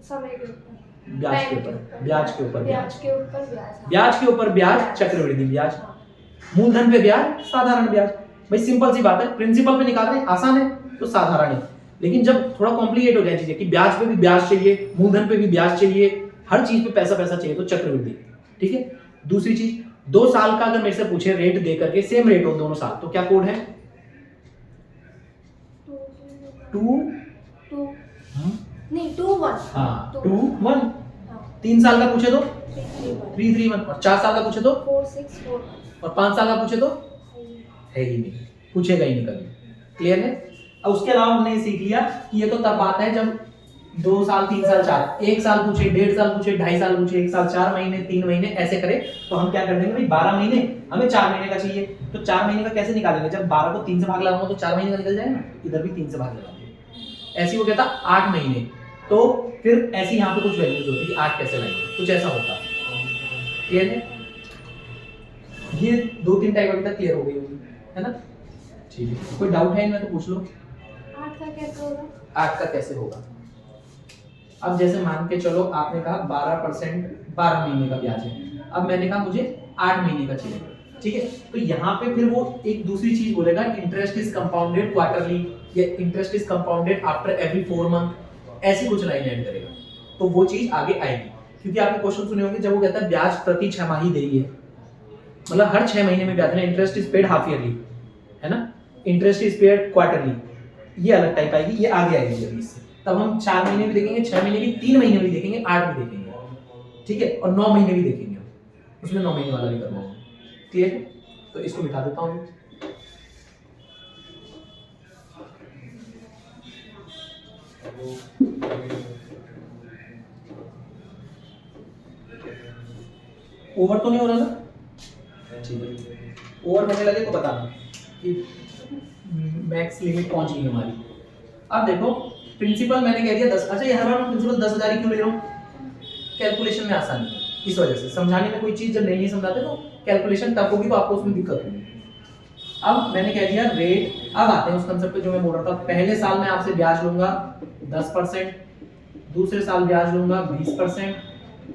समय के ऊपर, ब्याज के ऊपर, ब्याज के ऊपर ब्याज के ऊपर ब्याज, ब्याज के ऊपर ब्याज, चक्रवृद्धि ब्याज, मूलधन पे ब्याज, साधारण ब्याज। भाई सिंपल सी बात है, प्रिंसिपल पे निकालना है, आसान है तो साधारण है। लेकिन जब थोड़ा कॉम्प्लिकेट हो जाए चीजें कि ब्याज पे भी ब्याज चाहिए, मूलधन पे भी ब्याज चाहिए, हर चीज पे पैसा पैसा चाहिए, तो चक्रवृद्धि, ठीक है? दूसरी चीज, 2 साल का अगर मेरे से पूछे रेट दे करके, सेम रेट हो दोनों साल, तो क्या कोड है? 2 नहीं 2-1, हाँ 2-1। 3 साल का पूछे तो 3-3-1, और 4 साल का पूछे तो 4-6-4, और 5 साल का पूछे तो है ही नहीं, पूछेगा ही नहीं कभी। क्लियर है? अब उसके अलावा हमने सीख लिया कि ये तो तब बात है जब 2 साल 3 साल 4, 1 साल पूछे, 1.5 साल पूछे, 2.5 साल पूछे, 1 साल 4 महीने, 3 महीने ऐसे करें तो हम क्या कर देंगे भाई 12 महीने, हमें 4 महीने का चाहिए, तो 4 महीने का कैसे निकालेंगे? जब 12 को 3 से भाग लगाऊंगा तो 4 महीने का निकल जाएगा ना, इधर भी 3 से भाग लगाऊंगा। ऐसे वो कहता 8 महीने, तो फिर ऐसी यहाँ पे कुछ वैल्यूज होती है, 8 कैसे लाएंगे, कुछ ऐसा होता। क्लियर है? ये 2-3 टाइप अभी तक क्लियर हो गई होगी, है ना? ठीक है, कोई डाउट है इनमें तो पूछ लो। 8 का कैसे होगा? 8 का कैसे होगा? अब जैसे मान के चलो आपने कहा 12% 12 महीने का ब्याज है, अब मैंने कहा मुझे 8 महीने का चाहिए, ठीक है? तो यहाँ पे फिर वो एक दूसरी चीज बोलेगा, इंटरेस्ट इज कंपाउंडेड क्वार्टरली या interest is compounded after every 4 month, ऐसी कुछ लाइन ऐड करेगा, तो वो चीज आगे आएगी। क्योंकि आपने क्वेश्चन सुने होंगे जब वो कहता है ब्याज प्रति छमाही देरी है, मतलब हर 6 महीने में ब्याज है, interest is paid half yearly, है ना? इंटरेस्ट इज पेड क्वार्टरली, ये अलग टाइप आएगी, ये आगे आएगी जब इससे, तब हम 4 महीने भी देखेंगे, 6 महीने भी, 3 महीने भी देखेंगे, 8 भी देखेंगे, ठीक है? और 9 महीने भी देखेंगे, उसमें 9 महीने वाला भी करवाऊंगा। क्लियर है? तो इसको मिटा देता हूँ। ओवर तो नहीं हो रहा ना? ठीक है, ओवर होने लगे तो बताना कि मैक्स लिमिट पहुंच गई हमारी। अब देखो प्रिंसिपल मैंने कह दिया 10, अच्छा ये हर बार मैं प्रिंसिपल 10,000 ही क्यों ले रहा हूँ? कैलकुलेशन में आसानी है, इस वजह से समझाने में कोई चीज जब नहीं समझाते तो कैलकुलेशन टफ होगी तो आपको उसमें दिक्कत होगी। अब मैंने कह दिया रेट, अब आते हैं उस कंसेप्ट पे जो मैं बोल रहा था, पहले साल में आपसे ब्याज लूंगा 10%, दूसरे साल ब्याज लूंगा 20%,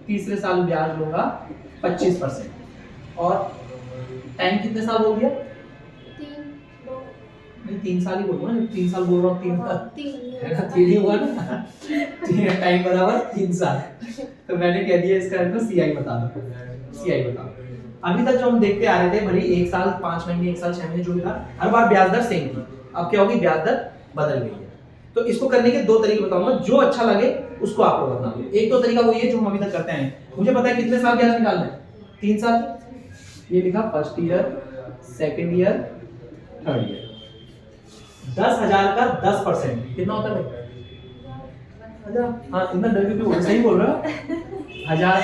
तीसरे साल ब्याज लूंगा 25%, और टाइम कितने साल हो गया? 3 साल ही बोलूंगा ना, 3 साल बोल रहा हूँ, 3 ही हुआ ना, टाइम बराबर 3 साल। तो मैंने कह दिया इसका आंसर सीआई बता दो, सीआई बता दो। अभी तक जो हम देखते आ रहे थे भले 1 साल 5 महीने, 1 साल 6 महीने जो भी था, हर बार ब्याज दर सेम थी, अब क्या होगी? ब्याज दर बदल गई है। तो इसको करने के 2 तरीके बताऊंगा, जो अच्छा लगे उसको आप लोग अपना लो। एक तो तरीका वो ये जो हम अभी तक करते हैं, मुझे पता है कितने साल ब्याज निकालना है, 3 साल, ये लिखा first year, second year, third year. 10,000 का 10% कितना होता है भाई? 1000। हाँ इतना डर के क्यों? सही बोल रहा है, 1000।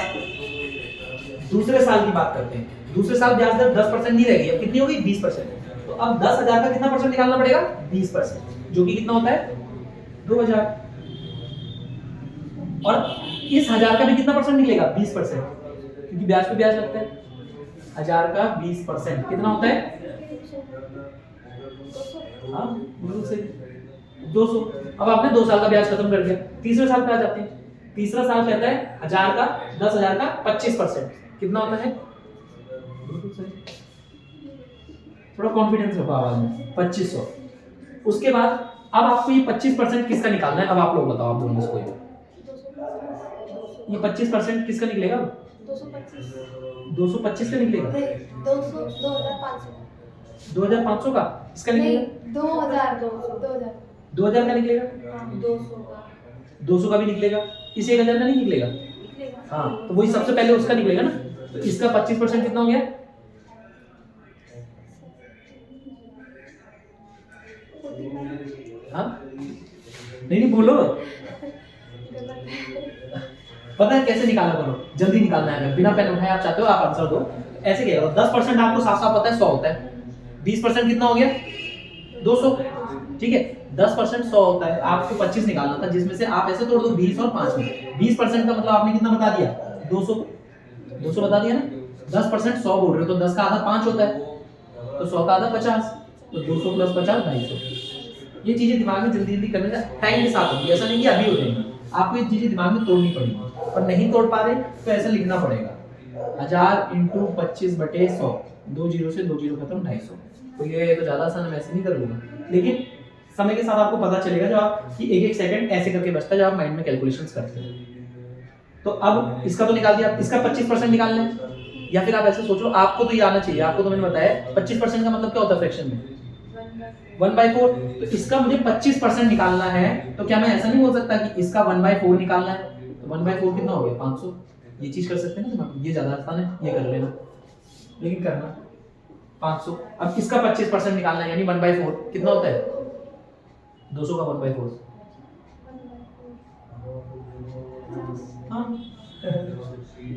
दूसरे साल की बात करते हैं, दूसरे साल ब्याज दर 10% नहीं रहेगी, अब कितनी होगी? 20%। तो अब 10,000 का कितना परसेंट निकालना पड़ेगा? 20%, जो कि कितना होता है? 2,000। और इस 1000 का भी कितना परसेंट निकलेगा? 20%, क्योंकि ब्याज पे ब्याज लगता है। 1000 का 20% कितना होता है? हाँ बिल्कुल सही, 200। अब आपने 2 साल का ब्याज खत्म कर दिया, तीसरे साल पे आ जाते हैं। तीसरा साल कहता है 1000 का 10,000 का 25%, कितना होता है? बिल्कुल सही, थोड़ा कॉन्फिडेंस रखो आवाज में, 2500। उसके बाद अब आपको ये 25% किसका निकालना है? अब आप लोग बताओ, आप दोनों में से कोई, ये 25% किसका निकलेगा? 225 का निकलेगा। 2500 का इसका निकलेगा, 2000 का निकलेगा, 200 का भी निकलेगा, इस 1000 का नहीं निकलेगा। हाँ तो वही सबसे पहले उसका निकलेगा ना, तो इसका 25% कितना हो गया? हाँ नहीं बोलो, पता है कैसे निकाला करो, जल्दी निकालना है, अगर बिना पेन उठाए आप चाहते हो आप आंसर दो, ऐसे क्या करो, 10% आपको साफ साफ पता है 100 होता है, 20% कितना हो गया? 200, ठीक है? 10% 100 होता है, आपको 25 निकालना था, जिसमें से आप ऐसे तोड़ दो 20 और 5 में, 20% का मतलब आपने कितना बता दिया? 200 बता दिया ना। 10% 100 बोल रहे हो तो 10 का आधा 5 होता है, तो 100 का आधा 50, तो 200 प्लस 50 250। ये चीजें दिमाग में जल्दी जल्दी करने का टाइम के साथ होगी, ऐसा नहीं कि अभी हो जाएंगी, आपको ये चीजें दिमाग में तोड़नी पड़ेगी, और नहीं तोड़ पा रहे तो ऐसा लिखना पड़ेगा, 1000 × 25/100, 2 जीरो से 2 जीरो खत्म, 250। तो ये तो ज्यादा आसान, मैं ऐसे नहीं कर लूंगा, लेकिन समय के साथ आपको पता चलेगा जब आप कि एक एक सेकंड ऐसे करके बचता है जब आप माइंड में कैलकुलेशंस करते हैं। तो अब इसका तो निकाल दिया, इसका 25% निकालना है, या फिर आप ऐसे सोचो, आपको तो ये आना चाहिए, आपको तो मैंने बताया 25% का मतलब क्या होता है फ्रैक्शन में? 1/4। तो इसका मुझे 25% निकालना है, तो क्या मैं ऐसा नहीं बोल सकता कि इसका 1/4 निकालना है? तो 1/4 कितना हो गया? 500। ये चीज कर सकते हैं ना, ये ज्यादा आसान है, ये कर लेना, लेकिन करना 500। अब इसका 25% निकालना है, यानी 1/4 कितना होता है? 200 का 1/4 हाँ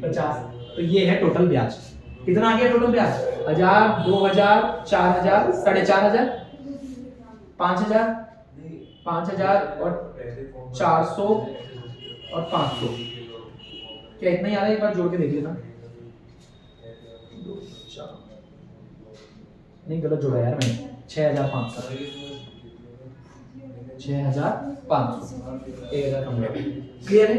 50। तो ये है टोटल ब्याज। कितना आ गया टोटल ब्याज? 1000, 2000, 4000, 4500, 5000, 5000 और 400 और 500। क्या इतना ही आ रहा है? एक बार जोड़ के देख लेना। नहीं गलत जोड़ा यार मैंने। 6500, 6500, 1000 कम हो गया। क्लियर है?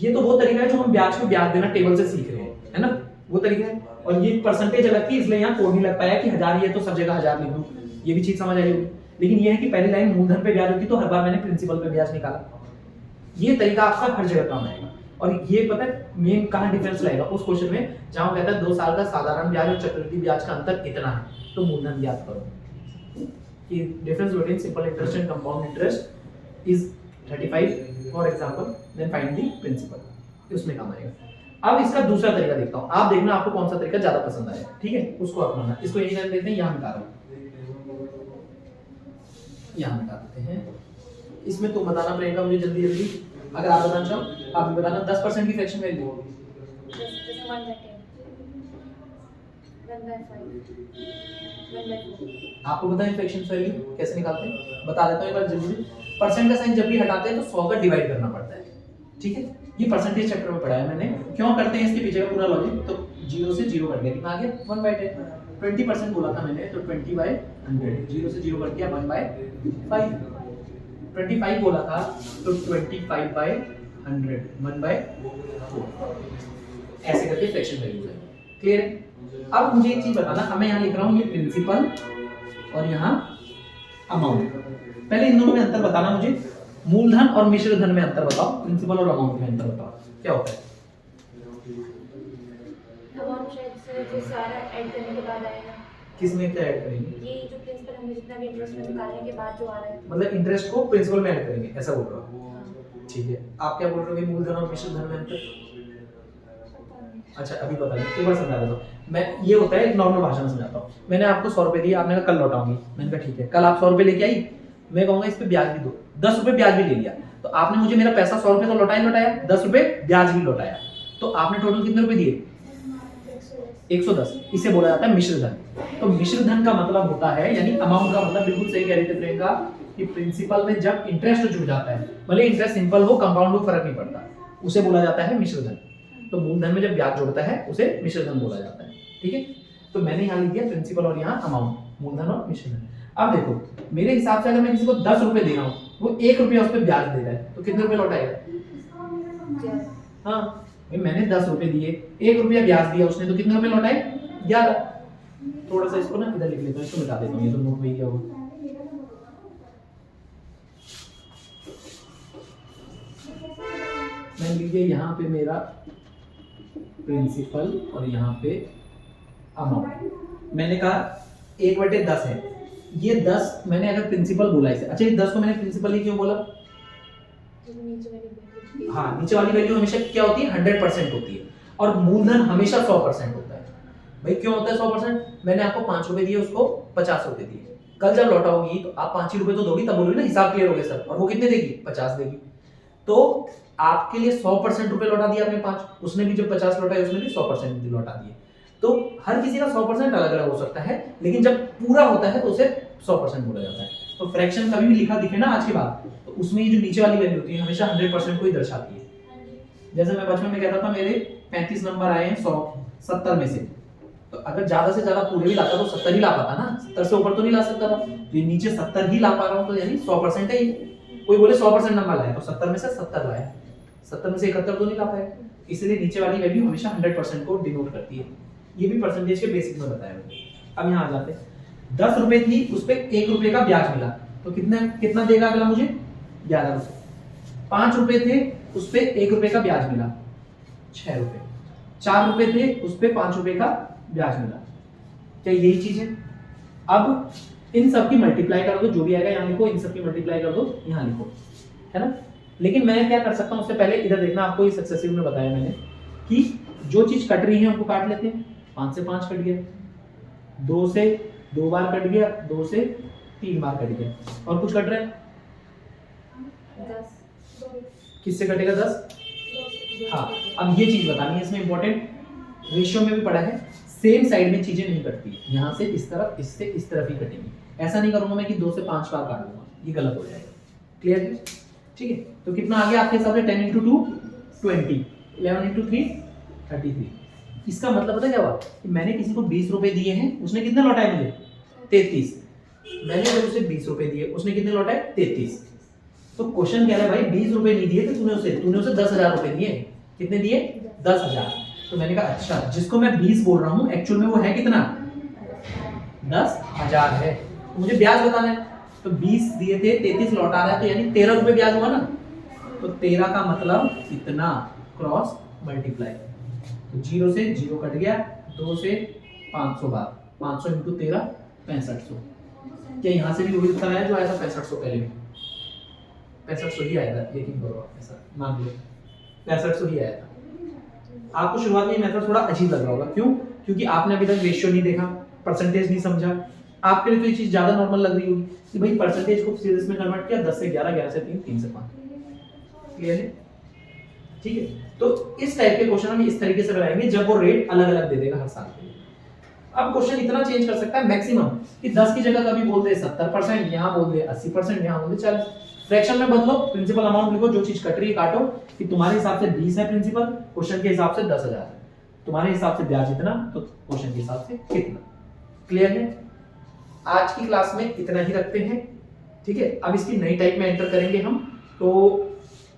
ये तो वो तरीका है जो हम ब्याज को ब्याज देना टेबल से सीख रहे हैं, है ना? वो तरीका है। और ये परसेंटेज अलग थी, इसलिए यहाँ कोड नहीं लग पाया कि 1000 ये तो सब जगह 1000 लिख दूं। ये भी चीज समझ आई होगी। लेकिन ये है कि पहली लाइन मूलधन पे ब्याज होती तो हर बार मैंने प्रिंसिपल पे ब्याज निकाला। ये तरीका आपका हर जगह काम आएगा। और ये पता है मेन कहाँ डिफरेंस लाएगा? उस क्वेश्चन में जहां वो कहता है 2 साल का साधारण ब्याज और चक्रवृद्धि ब्याज का अंतर इतना है, तो मूलधन ज्ञात करो। कि difference between simple interest and compound interest is 35 for example, then find the principal. उसमें काम आएगा। अब इसका दूसरा तरीका देखता हूं, आप देखना आपको कौन सा तरीका ज्यादा पसंद आया, ठीक है? उसको अपनाना। इसको यही कर देते हैं, यहां मिटा रहा हूं, यहां मिटा देते हैं। इसमें तुम बताना पड़ेगा मुझे जल्दी जल्दी। अगर आप बताना चाहो आप भी बताना। 10% की फ्रैक्शन वैल्यू 1/10, आपको पता है फ्रैक्शन वैल्यू कैसे निकालते हैं? बता देता हूं एक बार जल्दी। परसेंट का साइन जब भी हटाते हैं तो 100 का डिवाइड करना पड़ता है, ठीक है? ये परसेंटेज चैप्टर में पढ़ा है मैंने। क्यों करते हैं इसके पीछे का पूरा लॉजिक। तो 0 से 0 कट गया, कितना आ गया? 1/10। 20% बोला था मैंने, तो 20/100। 0 से 0 कट गया 1/5। 25 बोला था तो 25/100, 1/4। ऐसे करके फ्रैक्शन वैल्यूज है। क्लियर है? अब मुझे एक चीज बताना, अब मैं यहाँ लिख रहा हूँ ये प्रिंसिपल और यहाँ अमाउंट। पहले इन दोनों में अंतर बताना मुझे। मूलधन और मिश्र धन में अंतर बताओ, प्रिंसिपल और अमाउंट में अंतर बताओ, क्या होता है? अमाउंट शायद से जो सारा ऐड करने के बाद आएगा। किसमें क्या ऐड करेंगे? ये जो प्रिंसिपल हमने जितना भी इंटरेस्ट में निकालने के बाद जो आ रहा है, मतलब इंटरेस्ट को प्रिंसिपल में ऐड करेंगे, ऐसा बोल रहा हूँ। हाँ। ठीक है, आप क्या बोल रहे हो? मूलधन और मिश्र धन में अंतर? अच्छा अभी पता नहीं, एक बार समझा देता हूँ मैं। ये होता है एक नॉर्मल भाषा में समझाता हूँ। मैंने आपको 100 रुपए दिए, आपने कहा कल लौटाऊंगी। मैंने कहा ठीक है। कल आप 100 रुपए लेके आई, मैं कहूंगा इस पे ब्याज भी दो, 10 रुपए ब्याज भी ले लिया। तो आपने मुझे मेरा पैसा 100 रुपए तो लौटाया लौटाया, 10 रुपए ब्याज भी लौटाया। तो आपने टोटल कितने रुपए दिए? 110। इसे बोला जाता है मिश्र धन। तो मिश्र धन का मतलब होता है, यानी अमाउंट का मतलब बिल्कुल सही कह रहे थे प्रियंका, कि प्रिंसिपल में जब इंटरेस्ट जुड़ जाता है, भले इंटरेस्ट सिंपल हो कंपाउंड हो फर्क नहीं पड़ता, उसे बोला जाता है मिश्र धन। तो मूलधन में जब ब्याज जोड़ता है उसे मिश्र धन बोला जाता है, ठीक है? तो मैंने यहाँ लिख दिया प्रिंसिपल और यहाँ अमाउंट, मूलधन और मिश्र धन। अब देखो मेरे हिसाब से अगर मैं किसी को 10 रुपए दे रहा हूँ, वो 1 रुपया उस पर ब्याज दे रहा है, तो कितने रुपए लौटाएगा? हाँ भाई मैंने 10 रुपए दिए, 1 रुपया ब्याज दिया उसने, तो कितने रुपए लौटाए? 11। थोड़ा सा इसको ना इधर लिख लेता हूँ, इसको मिटा देता हूँ, ये तो नोट में क्या होगा। मैं लिख दिया यहाँ पे मेरा प्रिंसिपल और यहाँ पे अमाउंट। मैंने कहा 1/10 है। ये 10 मैंने अगर प्रिंसिपल बोला इसे, अच्छा ये 10 को मैंने प्रिंसिपल ही क्यों बोला? हाँ नीचे वाली वैल्यू हमेशा क्या होती है? 100% होती है। और मूलधन हमेशा 100% होता है। भाई क्यों होता है 100%? मैंने आपको 5 रुपए दिए, उसको 50 रुपए दिए। कल जब लौटाओगी तो आप 5 ही रुपए तो दोगी, तब बोलोगी ना हिसाब क्लियर हो गया सर। और वो कितने देगी? 50 देगी। तो आपके लिए 100% रुपए लौटा दिया आपने 5, उसने भी जब 50 लौटाए उसने भी 100% लौटा दिए। तो हर किसी का 100% अलग अलग हो सकता है, लेकिन जब पूरा होता है तो उसे 100% बोला जाता है। तो फ्रैक्शन कभी भी लिखा दिखे ना आज के बाद, तो उसमें ये जो नीचे वाली वैल्यू होती है हमेशा 100% को ही दर्शाती है। जैसे मैं बचपन में कहता था मेरे 35 नंबर आए हैं 70 में से, तो अगर ज्यादा से ज्यादा पूरे भी लाता तो 70 ही ला पाता ना, 70 से ऊपर तो नहीं ला सकता था। तो ये नीचे 70 ही ला पा रहा हूँ, तो यानी 100% है। कोई बोले 100% नंबर लाया तो 70 में से 70 लाया, 70 में से 71 तो नहीं ला पाए। इसलिए नीचे वाली वैल्यू हमेशा 100% को डिनोट करती है। ये भी परसेंटेज के बेसिक में बताया मैंने। अब यहाँ आ जाते हैं, 10 रुपए थी, उस पे 1 रुपए का ब्याज मिला, तो कितना देगा अगला मुझे? 11 रुपए। 5 रुपए थे, उस पे 1 रुपए का ब्याज मिला, 6 रुपए। 4 रुपए थे, उस पे 5 रुपए का ब्याज मिला। क्या यही चीज है? अब इन सब की मल्टीप्लाई कर दो, जो भी आएगा यहाँ लिखो, इन सब की मल्टीप्लाई कर दो, यहाँ लिखो, है ना? लेकिन मैं क्या कर सकता हूँ उससे पहले इधर देखना, आपको ये सक्सेसिव में बताया मैंने कि जो चीज कट रही है उनको काट लेते हैं। 5 से 5 कट गया, 2 से 2 बार कट गया, 2 से 3 बार कट गया, और कुछ कट रहा है? किससे कटेगा 10? हाँ, अब ये चीज बतानी है इसमें इंपॉर्टेंट, रेशियो में भी पढ़ा है, सेम साइड में चीजें नहीं कटती, यहाँ से इस तरफ, इससे इस तरफ ही कटेंगी। ऐसा नहीं करूंगा मैं कि 2 से 5 बार काट दूंगा, ये गलत हो जाएगा। क्लियर है? ठीक है, तो कितना आ गया आपके हिसाब से? 10 × 2 20, 11 × 3 33। इसका मतलब पता क्या हुआ कि मैंने किसी को 20 रुपए दिए हैं, उसने कितने लौटाए मुझे? 33। मैंने जब उसे 20 रुपए दिए, उसने कितने लौटाए? 33। तो क्वेश्चन कह रहा है भाई 20 रुपए नहीं दिए थे तूने उसे 10,000 रुपए दिए। कितने दिए? 10,000। तो मैंने कहा अच्छा, जिसको मैं 20 बोल रहा हूँ एक्चुअल में वो है कितना? 10,000 है। तो मुझे ब्याज बताना है, तो 20 दिए थे, 33 लौटा रहा है, तो यानी 13 रुपए ब्याज हुआ ना। तो 13 का मतलब इतना क्रॉस मल्टीप्लाई, तो 0 से 0 कट गया, 2 से 500 बार, 500 × 13 6500। क्या यहाँ से भी वही उत्तर आया जो आया था 6500 पहले में? 6500 ही आया था, यकीन करो आप, ऐसा मान लो 6500 ही आया था। आपको शुरुआत में मेथड थोड़ा अजीब लग रहा होगा, क्यों? क्योंकि आपने अभी तक रेशियो नहीं देखा, परसेंटेज नहीं समझा, आपके लिए तो ये चीज ज्यादा नॉर्मल लग रही होगी कि भाई परसेंटेज को सीरीज में कन्वर्ट किया, 10 से 11, 11 से 3, 3 से 5। क्लियर है? ठीक है, तो इस टाइप के क्वेश्चन हम इस तरीके से बनाएंगे जब वो रेट अलग अलग दे देगा हर साल के लिए। अब क्वेश्चन इतना चेंज कर सकता है मैक्सिमम कि 10 की जगह कभी बोल दे 70%, यहाँ बोल दे 80%, यहाँ बोल दे 40%। फ्रैक्शन में बदलो, प्रिंसिपल अमाउंट लिखो, जो चीज कट रही है काटो, कि तुम्हारे हिसाब से 20 है प्रिंसिपल, क्वेश्चन के हिसाब से 10,000 है, तुम्हारे हिसाब से ब्याज इतना, तो क्वेश्चन के हिसाब से कितना। क्लियर है? आज की क्लास में इतना ही रखते हैं, ठीक है। अब इसकी नई टाइप में एंटर करेंगे हम, तो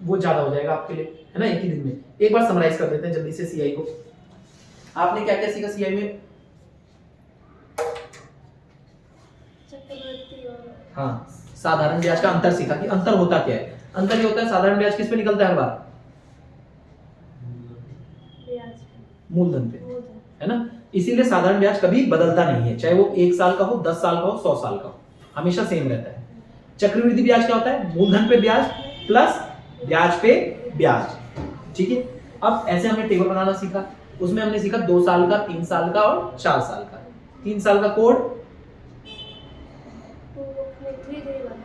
वो ज्यादा हो जाएगा आपके लिए, है ना। एक ही दिन में एक बार समराइज कर देते हैं जल्दी से सीआई को। आपने क्या क्या सीखा सीआई में? हाँ, साधारण ब्याज का अंतर सीखा कि अंतर होता क्या है। अंतर ये होता है, साधारण ब्याज किस पे निकलता है हर बार? मूलधन पे, है ना। इसीलिए साधारण ब्याज कभी बदलता नहीं है, चाहे वो 1 साल का हो, 10 साल का हो, 100 साल का हो, हमेशा सेम रहता है। चक्रवृद्धि ब्याज क्या होता है? मूलधन पे ब्याज प्लस ब्याज पे ब्याज, ठीक है। अब ऐसे हमने टेबल बनाना सीखा, उसमें हमने सीखा 2 साल का, 3 साल का और 4 साल का। 3 साल का कोड,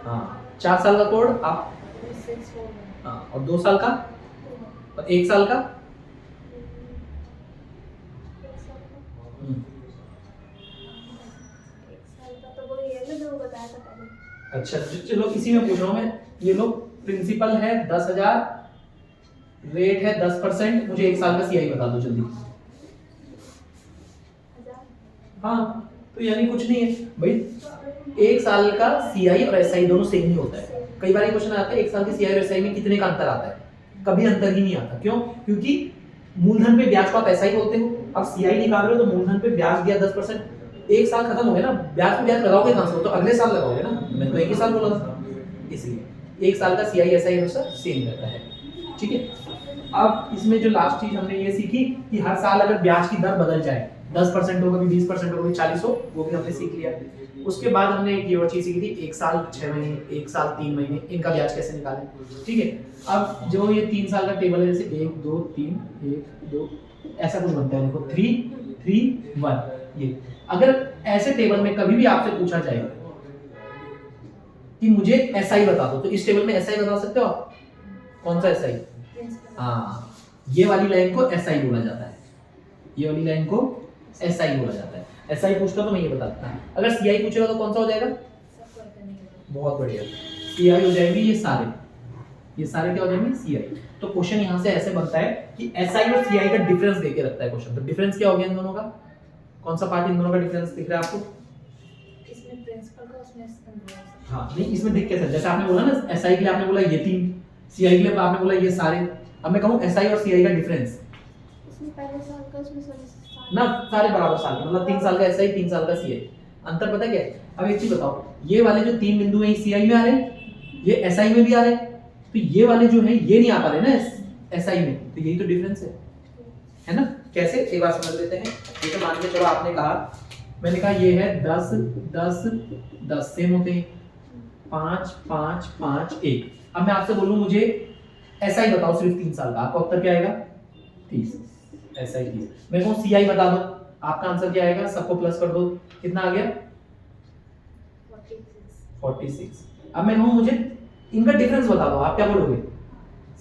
हाँ, 4 साल का कोड आप, हाँ, और 2 साल का और 1 साल का। अच्छा चलो इसी में पूछ रहा हूं मैं, ये लो प्रिंसिपल है 10,000, रेट है 10%, मुझे 1 साल का सीआई बता दो जल्दी। हाँ, तो यानी कुछ नहीं है भाई, 1 साल का सीआई और एसआई दोनों सेम ही होता है। कई बार क्वेश्चन आता है 1 साल के सीआई और एसआई में कितने का अंतर आता है, कभी अंतर ही नहीं आता। क्यों? क्योंकि मूलधन पे ब्याज को आप एसआई बोलते हो, अब सीआई निकाल रहे हो तो मूलधन पे ब्याज दिया 10%, 1 साल खत्म हो गया ना, ब्याज पे ब्याज लगाओगे कहां से? तो अगले साल लगाओगे ना, मैं तो 1 ही साल बोला था, इसलिए 1 साल का सीआई एसआई हमेशा सेम रहता है, ठीक है। अब इसमें जो लास्ट चीज हमने ये सीखी कि हर साल अगर ब्याज की दर बदल जाए, 10% हो, कभी 20% हो, कभी 40 हो, वो भी हमने सीख लिया। उसके बाद हमने एक ये और चीज सीखी थी, 1 साल 6 महीने, 1 साल 3 महीने, इनका ब्याज कैसे निकालें, ठीक है। अब जो ये 3 साल का टेबल है, जैसे 1 2 3 1 2 ऐसा कुछ बनता है, देखो 3 3 1, ये अगर ऐसे टेबल में कभी भी आपसे पूछा जाए कि मुझे एसआई बता दो, तो इस टेबल में एसआई बता सकते हो आप? कौन सा एसआई? हाँ, ये वाली लाइन को एसआई बोला जाता है, ये वाली लाइन को एसआई बोला जाता है। एसआई पूछता तो मैं ये बताता। अगर सीआई पूछेगा तो कौन सा हो जाएगा? बहुत बढ़िया, सीआई हो जाएंगे ये सारे क्या हो जाएंगे? सीआई। तो क्वेश्चन यहाँ से ऐसे बनता है कि एसआई और सीआई का डिफरेंस देके रखता है क्वेश्चन। तो डिफरेंस क्या हो गया इन दोनों का? कौन सा पार्ट इन दोनों का डिफरेंस दिख रहा है आपको? इसमें प्रिंसिपल का, उसमें एम्प्लॉयज। हाँ, नहीं इसमें दिख कैसे, जैसे आपने बोला ना एसआई के लिए आपने बोला ये 3, सीआई के लिए आपने बोला ये सारे। अब मैं कहूँ एसआई और सीआई का डिफरेंस, इसमें पहले साल का, उसमें ना सारे बराबर साल के, मतलब 3 साल का एसआई, 3 साल का सीआई। अंतर पता क्या है? अब एक चीज बताओ, ये वाले जो 3 बिंदु हैं सीआई में आ रहे हैं, ये एसआई में भी आ रहे हैं, तो ये वाले जो है ये नहीं आ पा रहे ना एसआई में, तो यही तो डिफरेंस है ना। कैसे, एक बार समझ लेते हैं। जैसे मान के चलो आपने कहा, मैंने कहा ये है 10 10 10 सेम होते हैं, 5 5 5 1। अब मैं आपसे बोलूं मुझे एसआई बताओ सिर्फ 3 साल का, आपका उत्तर क्या आएगा? 30। एसआई 30। मैं कहूं सीआई बता दो, आपका आंसर क्या आएगा? सबको प्लस कर दो, कितना आ गया? 46। अब मैं कहूं मुझे इनका डिफरेंस बता दो, आप क्या बोलोगे?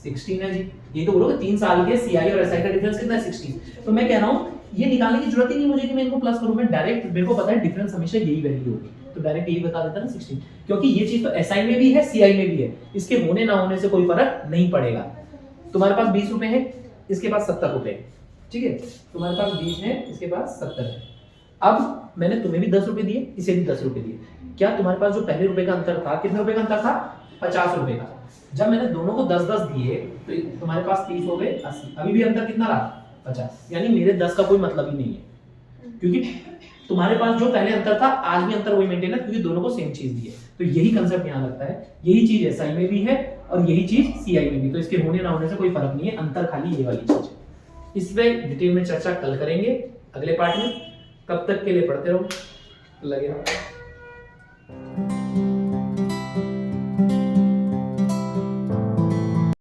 16 है जी। ये तो बोलोगे 3 साल के सीआई और एसआई का डिफरेंस कितना है 16। तो मैं कह रहा हूँ ये निकालने की जरूरत ही नहीं मुझे कि मैं इनको प्लस करूं, मैं डायरेक्ट, मेरे को पता है डिफरेंस हमेशा यही वैल्यू होगी, तो डायरेक्ट यही बता देता ना 16, क्योंकि ये चीज तो एसआई में भी है सीआई में भी है, इसके होने ना होने से कोई फर्क नहीं पड़ेगा। तुम्हारे पास 20 रुपए है, इसके पास 70 रुपए है, ठीक है, तुम्हारे पास 20 है, इसके पास 70 है। अब मैंने तुम्हें भी 10 रुपए दिए, इसे भी 10 रुपए दिए, क्या तुम्हारे पास जो पहले रुपए का अंतर था, कितने रुपए का अंतर था, 50 रुपए का। जब मैंने दोनों को 10-10 दिए तो तुम्हारे पास 30 हो गए 80, अभी भी अंतर कितना रहा 50, यानी मेरे 10 का कोई मतलब ही नहीं है, क्योंकि तुम्हारे पास जो पहले अंतर था आज भी अंतर वही मेंटेन है, क्योंकि दोनों को सेम चीज दी है। तो यही कंसेप्ट यहाँ लगता है, यही चीज एसआई में भी है और यही चीज सीआई में भी, तो इसके होने ना होने से कोई फर्क नहीं है, अंतर खाली ये वाली चीज है। इस पे डिटेल में चर्चा कल करेंगे अगले पार्ट में, तब तक के लिए पढ़ते रहो, लगे रहो।